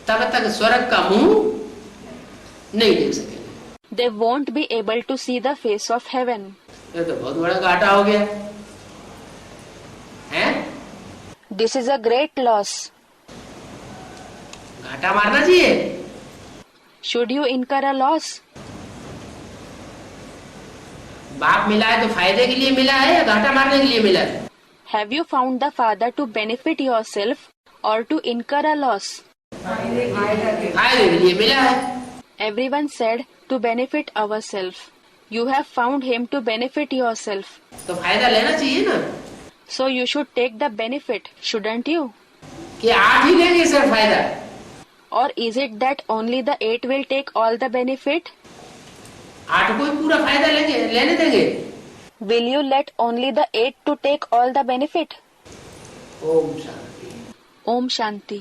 तब तक स्वर्ग का मुंह नहीं देख सकेंगे। they won't be able to see the face of heaven. ये तो बहुत बड़ा घाटा हो गया है। This is a great loss. घाटा मारना चाहिए। Should you incur a loss? बाप मिला है तो फायदे के लिए मिला है या घाटा मारने के लिए मिला है? Have you found the Father to benefit yourself or to incur a loss? फायदे के लिए मिला है। Everyone said to benefit ourselves. You have found him to benefit yourself. तो फायदा लेना चाहिए ना। So you should take the benefit, shouldn't you? कि 8 ही लेंगे सर फायदा? Or is it that only the 8 will take all the benefit? 8 को ही पूरा फायदा लेने देंगे? Will you let only the 8 to take all the benefit? Om Shanti. Om Shanti.